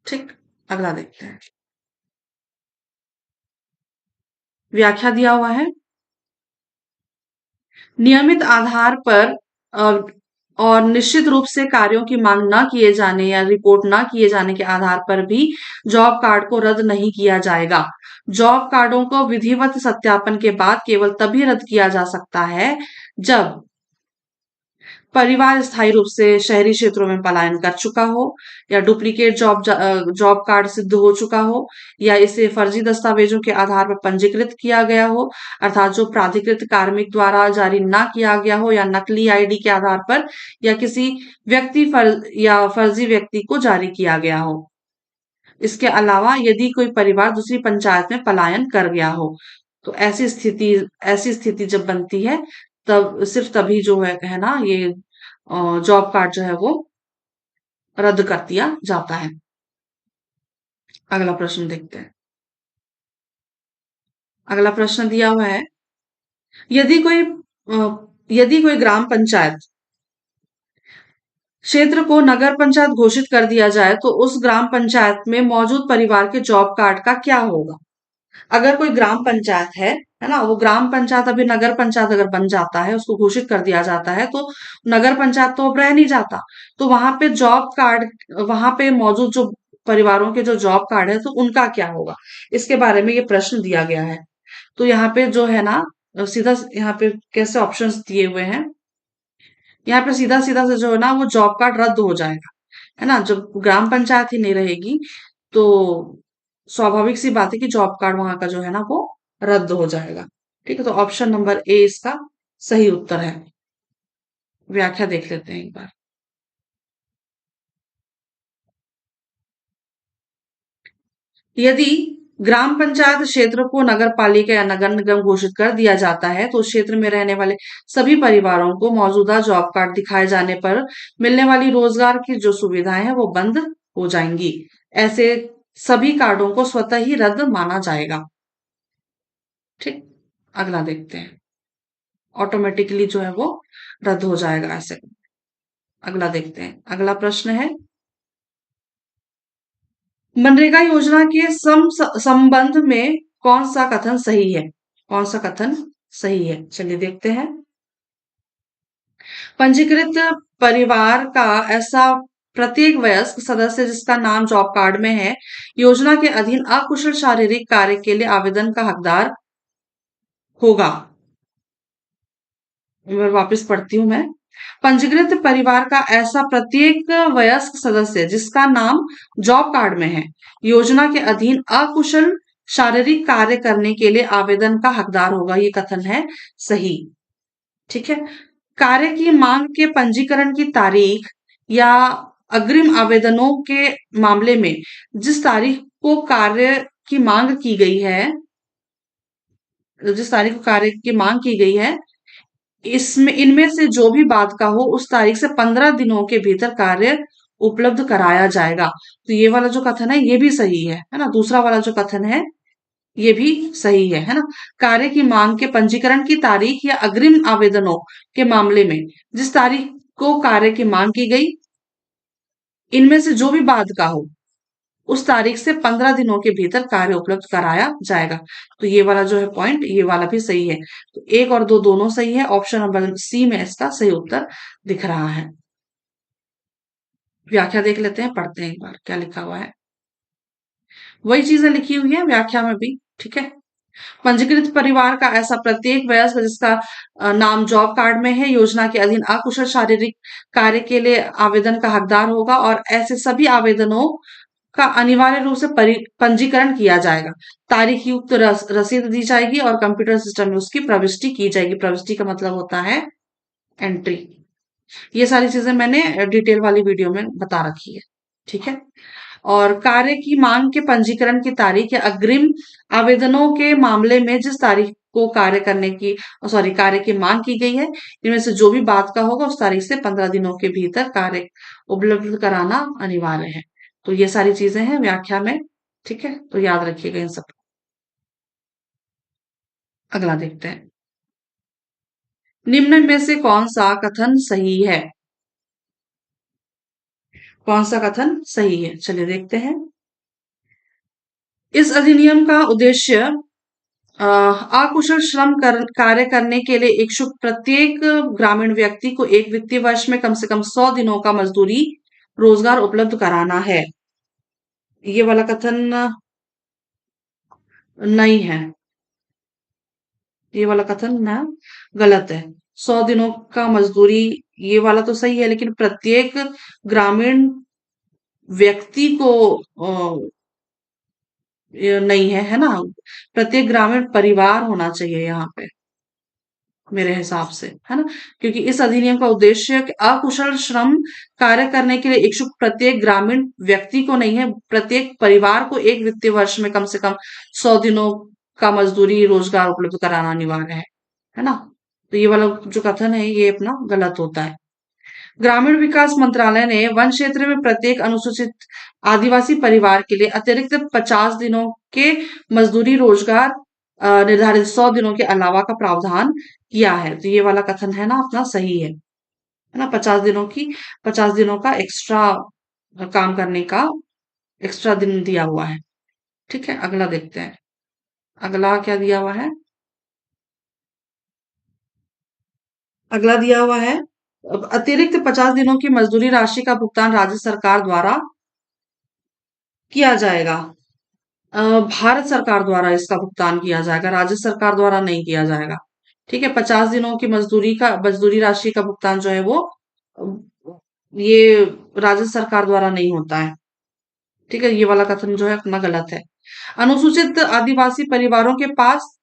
ठीक, अगला देखते हैं। व्याख्या दिया हुआ है, नियमित आधार पर अ, और निश्चित रूप से कार्यों की मांग न किए जाने या रिपोर्ट न किए जाने के आधार पर भी जॉब कार्ड को रद्द नहीं किया जाएगा। जॉब कार्डों को विधिवत सत्यापन के बाद केवल तभी रद्द किया जा सकता है जब परिवार स्थायी रूप से शहरी क्षेत्रों में पलायन कर चुका हो, या डुप्लीकेट जॉब कार्ड सिद्ध हो चुका हो, या इसे फर्जी दस्तावेजों के आधार पर पंजीकृत किया गया हो, अर्थात जो प्राधिकृत कार्मिक द्वारा जारी ना किया गया हो, या नकली आईडी के आधार पर, या किसी फर्जी व्यक्ति को जारी किया गया हो। इसके अलावा यदि कोई परिवार दूसरी पंचायत में पलायन कर गया हो, तो ऐसी स्थिति जब बनती है तब सिर्फ तभी जो है ना ये जॉब कार्ड जो है वो रद्द कर दिया जाता है। अगला प्रश्न देखते हैं। अगला प्रश्न दिया हुआ है, यदि कोई यदि कोई ग्राम पंचायत क्षेत्र को नगर पंचायत घोषित कर दिया जाए तो उस ग्राम पंचायत में मौजूद परिवार के जॉब कार्ड का क्या होगा? अगर कोई ग्राम पंचायत है ना, वो ग्राम पंचायत अभी नगर पंचायत अगर बन जाता है, उसको घोषित कर दिया जाता है, तो नगर पंचायत तो अब रह नहीं जाता। तो वहां पे जॉब कार्ड, वहां पे मौजूद जो परिवारों के जो जॉब कार्ड है तो उनका क्या होगा, इसके बारे में ये प्रश्न दिया गया है। तो यहाँ पे जो है ना, सीधा यहाँ पे कैसे ऑप्शंस दिए हुए हैं, यहाँ पे सीधा सीधा से जो है ना वो जॉब कार्ड रद्द हो जाएगा, है ना। जब ग्राम पंचायत ही नहीं रहेगी तो स्वाभाविक सी बात है कि जॉब कार्ड वहां का जो है ना वो रद्द हो जाएगा। ठीक है, तो ऑप्शन नंबर ए इसका सही उत्तर है। व्याख्या देख लेते हैं एक बार। यदि ग्राम पंचायत क्षेत्र को नगर पालिका या नगर निगम घोषित कर दिया जाता है तो उस क्षेत्र में रहने वाले सभी परिवारों को मौजूदा जॉब कार्ड दिखाए जाने पर मिलने वाली रोजगार की जो सुविधाएं हैं वो बंद हो जाएंगी। ऐसे सभी कार्डों को स्वतः ही रद्द माना जाएगा। ठीक, अगला देखते हैं। ऑटोमेटिकली जो है वो रद्द हो जाएगा ऐसे। अगला देखते हैं। अगला प्रश्न है, मनरेगा योजना के संबंध में कौन सा कथन सही है? कौन सा कथन सही है। चलिए देखते हैं। पंजीकृत परिवार का ऐसा प्रत्येक वयस्क सदस्य जिसका नाम जॉब कार्ड में है, योजना के अधीन अकुशल शारीरिक कार्य के लिए आवेदन का हकदार होगा। वापस पढ़ती हूँ मैं। पंजीकृत परिवार का ऐसा प्रत्येक वयस्क सदस्य जिसका नाम जॉब कार्ड में है, योजना के अधीन अकुशल शारीरिक कार्य करने के लिए आवेदन का हकदार होगा। ये कथन है सही। ठीक है। कार्य की मांग के पंजीकरण की तारीख या अग्रिम आवेदनों के मामले में जिस तारीख को कार्य की मांग की गई है, जिस तारीख को कार्य की मांग की गई है, इसमें इनमें से जो भी बाद का हो उस तारीख से 15 दिनों के भीतर कार्य उपलब्ध कराया जाएगा। तो ये वाला जो कथन है ये भी सही है ना। दूसरा वाला जो कथन है ये भी सही है ना। कार्य की मांग के पंजीकरण की तारीख या अग्रिम आवेदनों के मामले में जिस तारीख को कार्य की मांग की गई, इनमें से जो भी बाद का हो उस तारीख से 15 दिनों के भीतर कार्य उपलब्ध कराया जाएगा। तो ये वाला जो है पॉइंट, ये वाला भी सही है। तो एक और दो दोनों सही है। ऑप्शन नंबर सी में इसका सही उत्तर दिख रहा है। व्याख्या देख लेते हैं, पढ़ते हैं एक बार क्या लिखा हुआ है। वही चीजें लिखी हुई है व्याख्या में भी। ठीक है। पंजीकृत परिवार का ऐसा प्रत्येक वयस्क जिसका नाम जॉब कार्ड में है, योजना के अधीन अकुशल शारीरिक कार्य के लिए आवेदन का हकदार होगा और ऐसे सभी आवेदनों का अनिवार्य रूप से पंजीकरण किया जाएगा। तारीख युक्त रसीद दी जाएगी और कंप्यूटर सिस्टम में उसकी प्रविष्टि की जाएगी। प्रविष्टि का मतलब होता है एंट्री। ये सारी चीजें मैंने डिटेल वाली वीडियो में बता रखी है। ठीक है। और कार्य की मांग के पंजीकरण की तारीख या अग्रिम आवेदनों के मामले में जिस तारीख को कार्य करने की सॉरी कार्य की मांग की गई है, इनमें से जो भी बाद का होगा उस तारीख से 15 दिनों के भीतर कार्य उपलब्ध कराना अनिवार्य है। तो ये सारी चीजें हैं व्याख्या में। ठीक है। तो याद रखिएगा इन सब। अगला देखते हैं। निम्न में से कौन सा कथन सही है? कौन सा कथन सही है? चलिए देखते हैं। इस अधिनियम का उद्देश्य अकुशल कार्य करने के लिए इच्छुक प्रत्येक ग्रामीण व्यक्ति को एक वित्तीय वर्ष में कम से कम 100 दिनों का मजदूरी रोजगार उपलब्ध कराना है। ये वाला कथन नहीं है। ये वाला कथन ना गलत है। 100 दिनों का मजदूरी ये वाला तो सही है, लेकिन प्रत्येक ग्रामीण व्यक्ति को ये नहीं है, है ना। प्रत्येक ग्रामीण परिवार होना चाहिए यहाँ पे मेरे हिसाब से, है ना। क्योंकि इस अधिनियम का उद्देश्य कि अकुशल श्रम कार्य करने के लिए इच्छुक प्रत्येक ग्रामीण व्यक्ति को नहीं है, प्रत्येक परिवार को एक वित्तीय वर्ष में कम से कम 100 दिनों का मजदूरी रोजगार उपलब्ध कराना अनिवार्य है ना। तो ये वाला जो कथन है ये अपना गलत होता है। ग्रामीण विकास मंत्रालय ने वन क्षेत्र में प्रत्येक अनुसूचित आदिवासी परिवार के लिए अतिरिक्त 50 दिनों के मजदूरी रोजगार निर्धारित 100 दिनों के अलावा का प्रावधान किया है। तो ये वाला कथन है ना अपना सही है ना। 50 दिनों का एक्स्ट्रा काम करने का एक्स्ट्रा दिन दिया हुआ है। ठीक है। अगला देखते हैं। अगला क्या दिया हुआ है? अगला दिया हुआ है अतिरिक्त 50 दिनों की मजदूरी राशि का भुगतान राज्य सरकार द्वारा किया जाएगा। भारत सरकार द्वारा इसका भुगतान किया जाएगा, राज्य सरकार द्वारा नहीं किया जाएगा। ठीक है। 50 दिनों की मजदूरी राशि का भुगतान जो है वो ये राज्य सरकार द्वारा नहीं होता है। ठीक है। ये वाला कथन जो है अपना गलत है। अनुसूचित आदिवासी परिवारों के पास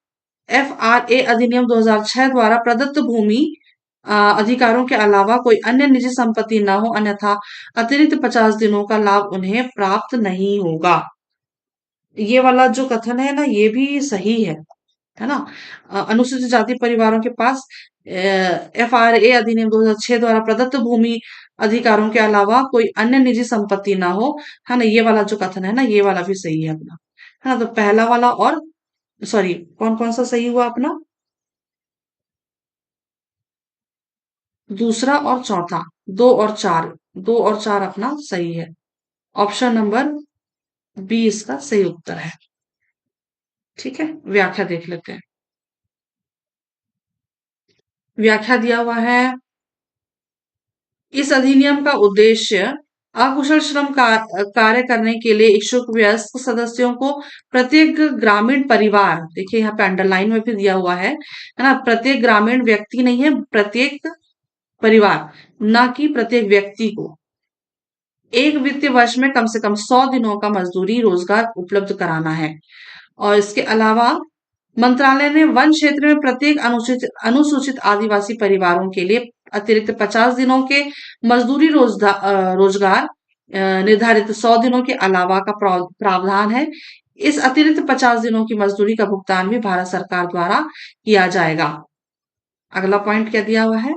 FRA अधिनियम 2006 द्वारा प्रदत्त भूमि अधिकारों के अलावा कोई अन्य निजी संपत्ति न हो, अन्यथा अतिरिक्त 50 दिनों का लाभ उन्हें प्राप्त नहीं होगा। ये वाला जो कथन है ना ये भी सही है ना। अनुसूचित जाति परिवारों के पास FRA अधिनियम 2006 द्वारा प्रदत्त भूमि अधिकारों के अलावा कोई अन्य निजी संपत्ति ना हो, है ना। ये वाला जो कथन है ना ये वाला भी सही है अपना, है ना। तो पहला वाला और सॉरी कौन कौन सा सही हुआ अपना? दूसरा और चौथा, दो और चार अपना सही है। ऑप्शन नंबर बी इसका सही उत्तर है। ठीक है। व्याख्या देख लेते हैं। व्याख्या दिया हुआ है। इस अधिनियम का उद्देश्य अकुशल श्रम कार्य करने के लिए इच्छुक वयस्क सदस्यों को प्रत्येक ग्रामीण परिवार, देखिए यहाँ पे अंडरलाइन में भी दिया हुआ है ना, प्रत्येक ग्रामीण व्यक्ति नहीं है, प्रत्येक परिवार, ना कि प्रत्येक व्यक्ति को एक वित्तीय वर्ष में कम से कम 100 दिनों का मजदूरी रोजगार उपलब्ध कराना है। और इसके अलावा मंत्रालय ने वन क्षेत्र में प्रत्येक अनुसूचित अनुसूचित आदिवासी परिवारों के लिए अतिरिक्त 50 दिनों के मजदूरी रोजगार निर्धारित 100 दिनों के अलावा का प्रावधान है। इस अतिरिक्त 50 दिनों की मजदूरी का भुगतान भी भारत सरकार द्वारा किया जाएगा। अगला पॉइंट क्या दिया हुआ है?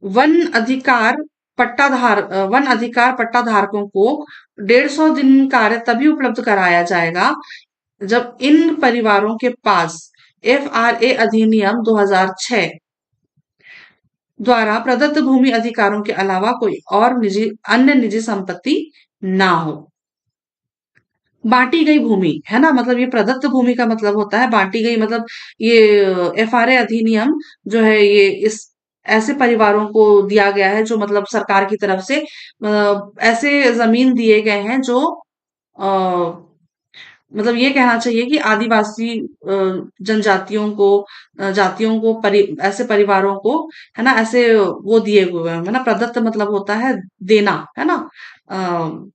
वन अधिकार वन अधिकार पट्टाधारकों को 150 दिन कार्य तभी उपलब्ध कराया जाएगा जब इन परिवारों के पास FRA अधिनियम 2006 द्वारा प्रदत्त भूमि अधिकारों के अलावा कोई और अन्य निजी संपत्ति ना हो। बांटी गई भूमि है ना, मतलब ये प्रदत्त भूमि का मतलब होता है बांटी गई, मतलब ये FRA अधिनियम जो है ये इस ऐसे परिवारों को दिया गया है जो मतलब सरकार की तरफ से ऐसे जमीन दिए गए हैं जो मतलब ये कहना चाहिए कि आदिवासी जनजातियों को जातियों को ऐसे परिवारों को है ना, ऐसे वो दिए हुए हैं है ना, प्रदत्त मतलब होता है देना है ना। अ,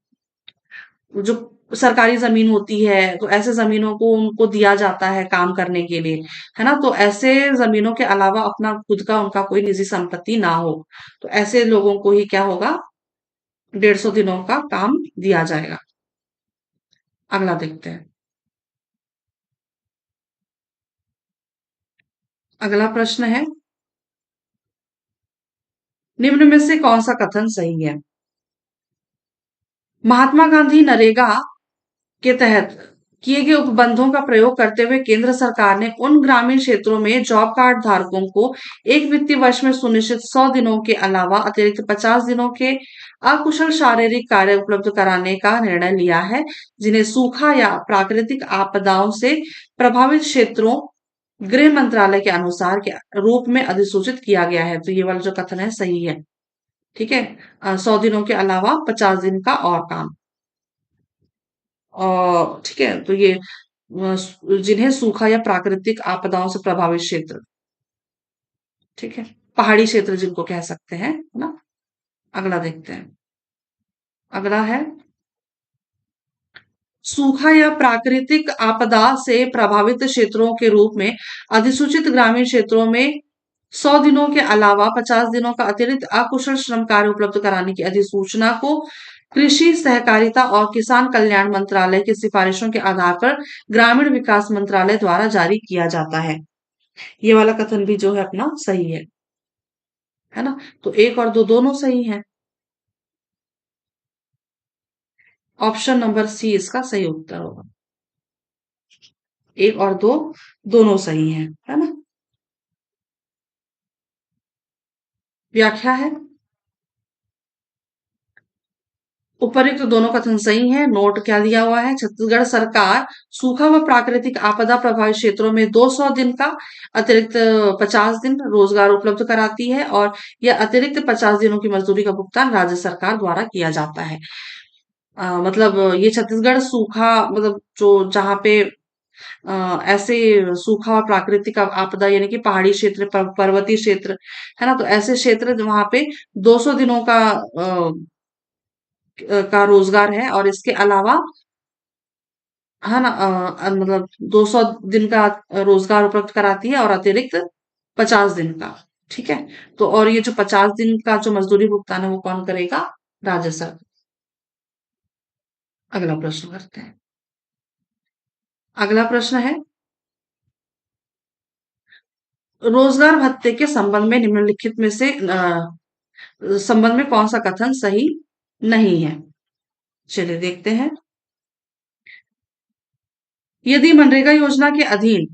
जो सरकारी जमीन होती है तो ऐसे जमीनों को उनको दिया जाता है काम करने के लिए है ना, तो ऐसे जमीनों के अलावा अपना खुद का उनका कोई निजी संपत्ति ना हो, तो ऐसे लोगों को ही क्या होगा, 150 दिनों का काम दिया जाएगा। अगला देखते हैं। अगला प्रश्न है, निम्न में से कौन सा कथन सही है? महात्मा गांधी नरेगा के तहत किए गए उपबंधों का प्रयोग करते हुए केंद्र सरकार ने उन ग्रामीण क्षेत्रों में जॉब कार्ड धारकों को एक वित्तीय वर्ष में सुनिश्चित 100 दिनों के अलावा अतिरिक्त 50 दिनों के अकुशल शारीरिक कार्य उपलब्ध कराने का निर्णय लिया है, जिन्हें सूखा या प्राकृतिक आपदाओं से प्रभावित क्षेत्रों गृह मंत्रालय के अनुसार के रूप में अधिसूचित किया गया है। तो ये वाला जो कथन है सही है। ठीक है, 100 दिनों के अलावा 50 दिन का और काम। और ठीक है, तो ये जिन्हें सूखा या प्राकृतिक आपदाओं से प्रभावित क्षेत्र, ठीक है, पहाड़ी क्षेत्र जिनको कह सकते हैं है ना। अगला देखते हैं। अगला है, सूखा या प्राकृतिक आपदा से प्रभावित क्षेत्रों के रूप में अधिसूचित ग्रामीण क्षेत्रों में 100 दिनों के अलावा 50 दिनों का अतिरिक्त अकुशल श्रम कार्य उपलब्ध कराने की अधिसूचना को कृषि सहकारिता और किसान कल्याण मंत्रालय की सिफारिशों के आधार पर ग्रामीण विकास मंत्रालय द्वारा जारी किया जाता है। ये वाला कथन भी जो है अपना सही है ना, तो एक और दो दोनों सही है। ऑप्शन नंबर सी इसका सही उत्तर होगा। एक और दो दोनों सही है ना। व्याख्या है, उपरोक्त दोनों कथन सही है। नोट क्या दिया हुआ है, छत्तीसगढ़ सरकार सूखा व प्राकृतिक आपदा प्रभावित क्षेत्रों में 200 दिन का अतिरिक्त 50 दिन रोजगार उपलब्ध कराती है और यह अतिरिक्त 50 दिनों की मजदूरी का भुगतान राज्य सरकार द्वारा किया जाता है। मतलब ये छत्तीसगढ़ सूखा, मतलब जो जहाँ पे ऐसे सूखा और प्राकृतिक आपदा यानी कि पहाड़ी क्षेत्र, पर्वतीय क्षेत्र है ना, तो ऐसे क्षेत्र वहां पे 200 दिनों का रोजगार है और इसके अलावा है ना मतलब 200 दिन का रोजगार उपलब्ध कराती है और अतिरिक्त 50 दिन का। ठीक है, तो और ये जो 50 दिन का जो मजदूरी भुगतान है वो कौन करेगा? राज्य सरकार। अगला प्रश्न करते हैं। अगला प्रश्न है, रोजगार भत्ते के संबंध में निम्नलिखित में से संबंध में कौन सा कथन सही नहीं है? चलिए देखते हैं। यदि मनरेगा योजना के अधीन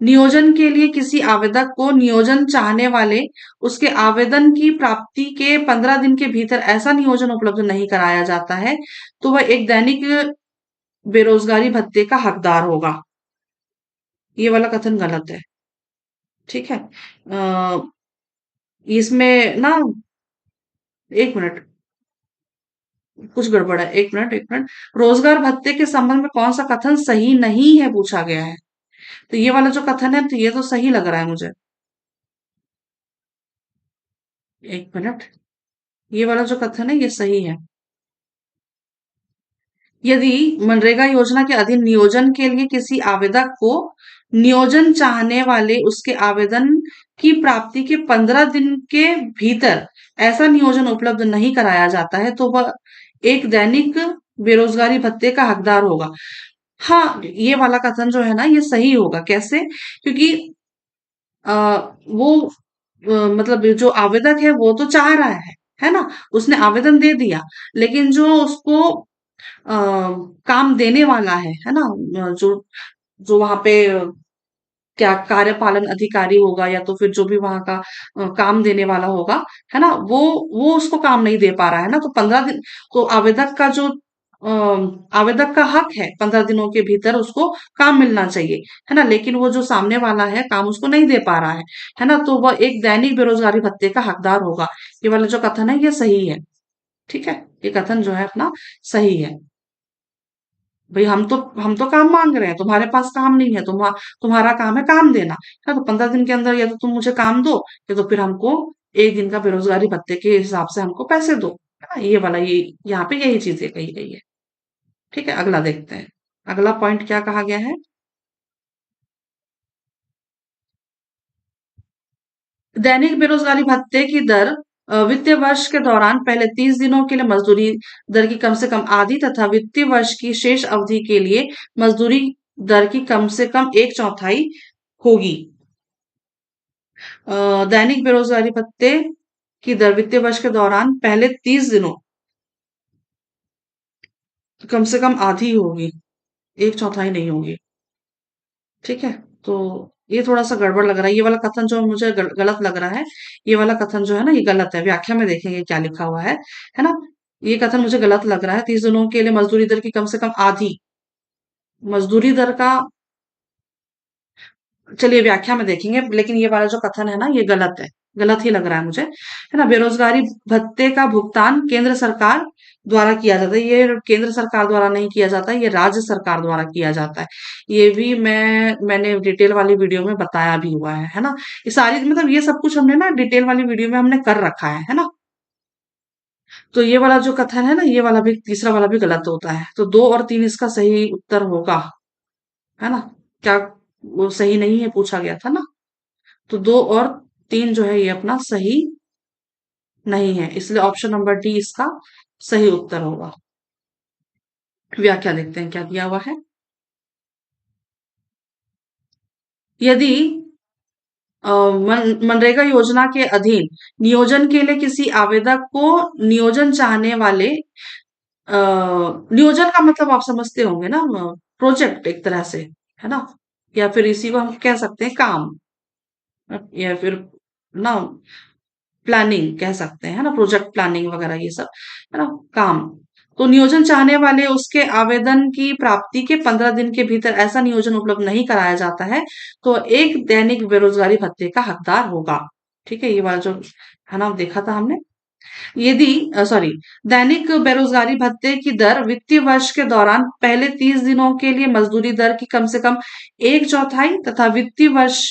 नियोजन के लिए किसी आवेदक को नियोजन चाहने वाले उसके आवेदन की प्राप्ति के 15 दिन के भीतर ऐसा नियोजन उपलब्ध नहीं कराया जाता है, तो वह एक दैनिक बेरोजगारी भत्ते का हकदार होगा। ये वाला कथन गलत है। ठीक है। इसमें ना, एक मिनट, कुछ गड़बड़ है, एक मिनट, एक मिनट। रोजगार भत्ते के संबंध में कौन सा कथन सही नहीं है पूछा गया है। तो ये वाला जो कथन है, तो ये तो सही लग रहा है मुझे। एक मिनट, ये वाला जो कथन है ये सही है। यदि मनरेगा योजना के अधीन नियोजन के लिए किसी आवेदक को नियोजन चाहने वाले उसके आवेदन की प्राप्ति के 15 दिन के भीतर ऐसा नियोजन उपलब्ध नहीं कराया जाता है, तो वह एक दैनिक बेरोजगारी भत्ते का हकदार होगा। हाँ, ये वाला कथन जो है ना, ये सही होगा। कैसे? क्योंकि अ, वो मतलब जो आवेदक है वो तो चाह रहा है ना? उसने आवेदन दे दिया, लेकिन जो उसको अ, काम देने वाला है ना? जो जो वहां पे क्या कार्यपालन अधिकारी होगा, या तो फिर जो भी वहां का काम देने वाला होगा, है ना? वो उसको काम नहीं दे पा रहा है ना, तो 15 दिन, तो आवेदक का जो आवेदक का हक है 15 दिनों के भीतर उसको काम मिलना चाहिए, है ना? लेकिन वो जो सामने वाला है काम उसको नहीं दे पा रहा है ना? तो वह एक दैनिक बेरोजगारी भत्ते का हकदार होगा। ये वाला जो कथन है ये सही है। ठीक है, ये कथन जो है अपना सही है। भाई हम तो काम मांग रहे हैं, तुम्हारे पास काम नहीं है, तुम्हारा काम है काम देना, है, तो 15 दिन के अंदर या तो तुम मुझे काम दो, या तो फिर हमको एक दिन का बेरोजगारी भत्ते के हिसाब से हमको पैसे दो, है ना? ये वाला, ये यहाँ पे यही चीजें कही गई है। ठीक है, अगला देखते हैं। अगला पॉइंट क्या कहा गया है। दैनिक बेरोजगारी भत्ते की दर वित्तीय वर्ष के दौरान पहले 30 दिनों के लिए मजदूरी दर की कम से कम आधी तथा वित्तीय वर्ष की शेष अवधि के लिए मजदूरी दर की कम से कम एक चौथाई होगी। दैनिक बेरोजगारी भत्ते की दर वित्तीय वर्ष के दौरान पहले 30 दिनों कम से कम आधी होगी, एक चौथाई नहीं होगी। ठीक है, तो ये थोड़ा सा गड़बड़ लग रहा है, ये वाला कथन जो मुझे गलत लग रहा है। ये वाला कथन जो है ना, ये गलत है। व्याख्या में देखेंगे क्या लिखा हुआ है ना? ये कथन मुझे गलत लग रहा है। 30 दिनों के लिए मजदूरी दर की कम से कम आधी, मजदूरी दर का, चलिए व्याख्या में देखेंगे, लेकिन ये वाला जो कथन है ना ये गलत है, गलत ही लग रहा है मुझे, है ना? बेरोजगारी भत्ते का भुगतान केंद्र सरकार द्वारा किया जाता है। ये केंद्र सरकार द्वारा नहीं किया जाता, ये राज्य सरकार द्वारा किया जाता है। ये भी मैंने डिटेल वाली वीडियो में बताया भी हुआ है ना? ये सारी, मतलब ये सब कुछ हमने ना डिटेल वाली वीडियो में हमने कर रखा है ना? तो ये वाला जो कथन है ना, ये वाला भी, तीसरा वाला भी गलत होता है। तो 2 और 3 इसका सही उत्तर होगा, है ना? क्या वो सही नहीं है पूछा गया था ना? तो 2 और 3 जो है ये अपना सही नहीं है, इसलिए ऑप्शन नंबर डी इसका सही उत्तर होगा। व्याख्या देखते हैं क्या दिया हुआ है। यदि मनरेगा योजना के अधीन नियोजन के लिए किसी आवेदक को नियोजन चाहने वाले, नियोजन का मतलब आप समझते होंगे ना, प्रोजेक्ट एक तरह से, है ना? या फिर इसी को हम कह सकते हैं काम, या फिर ना प्लानिंग कह सकते हैं, है ना? प्रोजेक्ट प्लानिंग वगैरह ये सब, है ना? काम। तो नियोजन चाहने वाले उसके आवेदन की प्राप्ति के 15 दिन के भीतर ऐसा नियोजन उपलब्ध नहीं कराया जाता है, तो एक दैनिक बेरोजगारी भत्ते का हकदार होगा। ठीक है, ये वाला जो है ना देखा था हमने। यदि सॉरी, दैनिक बेरोजगारी भत्ते की दर वित्तीय वर्ष के दौरान पहले 30 दिनों के लिए मजदूरी दर की कम से कम एक चौथाई तथा वित्तीय वर्ष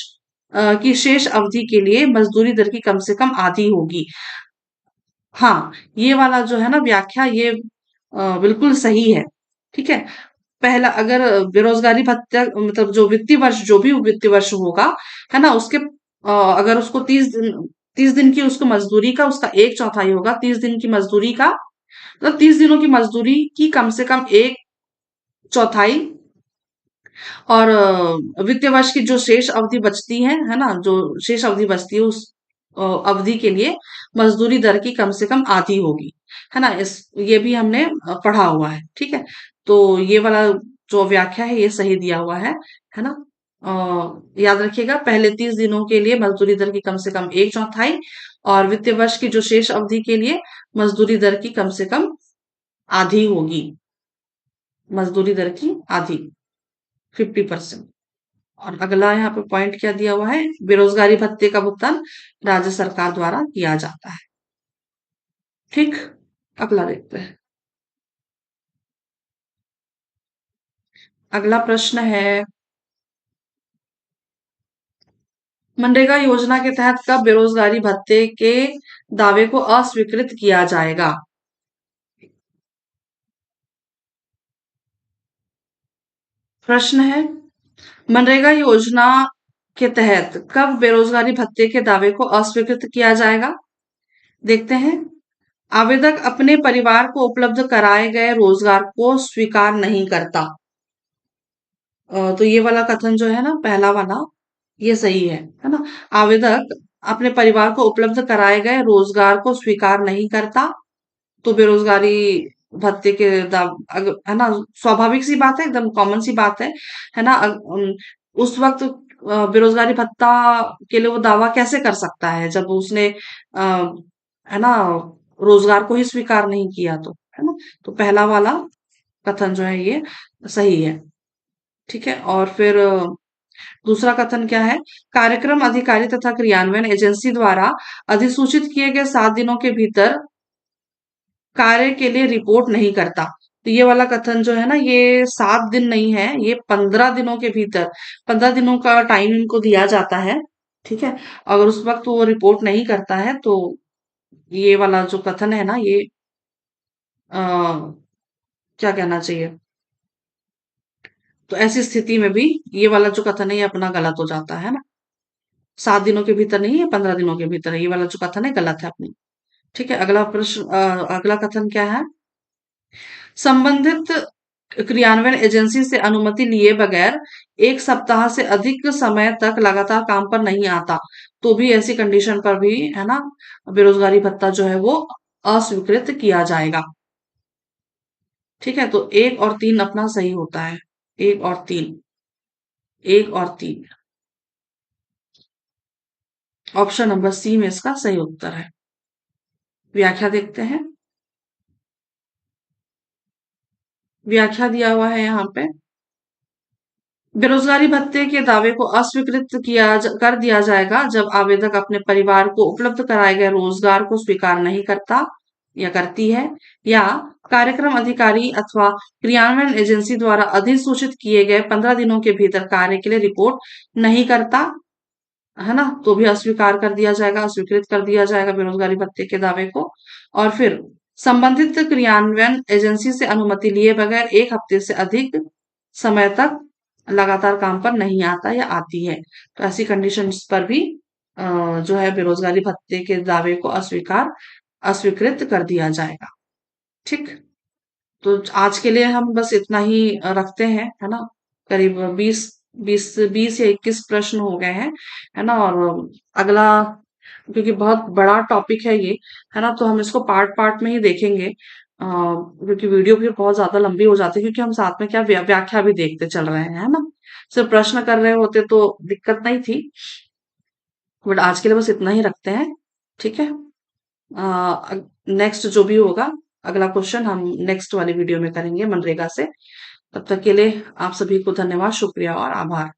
की शेष अवधि के लिए मजदूरी दर की कम से कम आधी होगी। हाँ, ये वाला जो है ना व्याख्या, ये बिल्कुल सही है। ठीक है, पहला अगर बेरोजगारी भत्ता मतलब जो वित्तीय वर्ष, जो भी वित्तीय वर्ष होगा, है ना, उसके अगर उसको 30 दिन की उसको मजदूरी का उसका एक चौथाई होगा, 30 दिन की मजदूरी का मतलब 30 दिनों की मजदूरी की कम से कम एक चौथाई, और वित्तीय वर्ष की जो शेष अवधि बचती है ना, जो शेष अवधि बचती है उस अवधि के लिए मजदूरी दर की कम से कम आधी होगी, है ना? ये भी हमने पढ़ा हुआ है। ठीक है, तो ये वाला जो व्याख्या है ये सही दिया हुआ है ना? याद रखिएगा, पहले 30 दिनों के लिए मजदूरी दर की कम से कम एक चौथाई, और वित्तीय वर्ष की जो शेष अवधि के लिए मजदूरी दर की कम से कम आधी होगी, मजदूरी दर की आधी, 50%। और अगला यहाँ पे पॉइंट क्या दिया हुआ है, बेरोजगारी भत्ते का भुगतान राज्य सरकार द्वारा किया जाता है। ठीक, अगला देखते हैं। अगला प्रश्न है, मनरेगा योजना के तहत कब बेरोजगारी भत्ते के दावे को अस्वीकृत किया जाएगा? प्रश्न है, मनरेगा योजना के तहत कब बेरोजगारी भत्ते के दावे को अस्वीकृत किया जाएगा? देखते हैं। आवेदक अपने परिवार को उपलब्ध कराए गए रोजगार को स्वीकार नहीं करता। तो ये वाला कथन जो है ना, पहला वाला, ये सही है ना। आवेदक अपने परिवार को उपलब्ध कराए गए रोजगार को स्वीकार नहीं करता, तो बेरोजगारी भत्ते के है ना, स्वाभाविक सी बात है, एकदम कॉमन सी बात है ना। उस वक्त बेरोजगारी भत्ता के लिए वो दावा कैसे कर सकता है जब उसने है ना, रोजगार को ही स्वीकार नहीं किया, तो है ना। तो पहला वाला कथन जो है ये सही है। ठीक है, और फिर दूसरा कथन क्या है, कार्यक्रम अधिकारी तथा क्रियान्वयन एजेंसी द्वारा अधिसूचित किए गए 7 दिनों के भीतर कार्य के लिए रिपोर्ट नहीं करता। तो ये वाला कथन जो है ना, ये 7 दिन नहीं है, ये 15 दिनों के भीतर, 15 दिनों का टाइम इनको दिया जाता है। ठीक है, अगर उस वक्त वो रिपोर्ट नहीं करता है तो ये वाला जो कथन है ना, ये क्या कहना चाहिए, तो ऐसी स्थिति में भी ये वाला जो कथन है ये अपना गलत हो जाता है ना। 7 दिनों के भीतर नहीं है, 15 दिनों के भीतर है, ये वाला जो कथन है गलत है अपनी। ठीक है, अगला प्रश्न, अगला कथन क्या है, संबंधित क्रियान्वयन एजेंसी से अनुमति लिए बगैर 1 सप्ताह से अधिक समय तक लगातार काम पर नहीं आता, तो भी ऐसी कंडीशन पर भी है ना, बेरोजगारी भत्ता जो है वो अस्वीकृत किया जाएगा। ठीक है, तो 1 और 3 अपना सही होता है। 1 और 3, 1 और 3, ऑप्शन नंबर सी में इसका सही उत्तर है। व्याख्या देखते हैं। व्याख्या दिया हुआ है यहाँ पे, बेरोजगारी भत्ते के दावे को अस्वीकृत कर दिया जाएगा जब आवेदक अपने परिवार को उपलब्ध कराए गए रोजगार को स्वीकार नहीं करता या करती है, या कार्यक्रम अधिकारी अथवा क्रियान्वयन एजेंसी द्वारा अधिसूचित किए गए 15 दिनों के भीतर कार्य के लिए रिपोर्ट नहीं करता, है ना, तो भी अस्वीकार कर दिया जाएगा, अस्वीकृत कर दिया जाएगा बेरोजगारी भत्ते के दावे को। और फिर संबंधित क्रियान्वयन एजेंसी से अनुमति लिए बगैर 1 हफ्ते से अधिक समय तक लगातार काम पर नहीं आता या आती है, तो ऐसी कंडीशंस पर भी जो है बेरोजगारी भत्ते के दावे को अस्वीकृत कर दिया जाएगा। ठीक, तो आज के लिए हम बस इतना ही रखते हैं, है ना। करीब 20 या 21 प्रश्न हो गए हैं, है ना। और अगला, क्योंकि बहुत बड़ा टॉपिक है ये, है ना, तो हम इसको पार्ट पार्ट में ही देखेंगे, क्योंकि वीडियो फिर बहुत ज्यादा लंबी हो जाती है, क्योंकि हम साथ में क्या व्याख्या भी देखते चल रहे हैं, है ना। सिर्फ प्रश्न कर रहे होते तो दिक्कत नहीं थी, बट आज के लिए बस इतना ही रखते हैं। ठीक है, नेक्स्ट जो भी होगा, अगला क्वेश्चन हम नेक्स्ट वाली वीडियो में करेंगे मनरेगा से। तब तक के लिए आप सभी को धन्यवाद, शुक्रिया और आभार।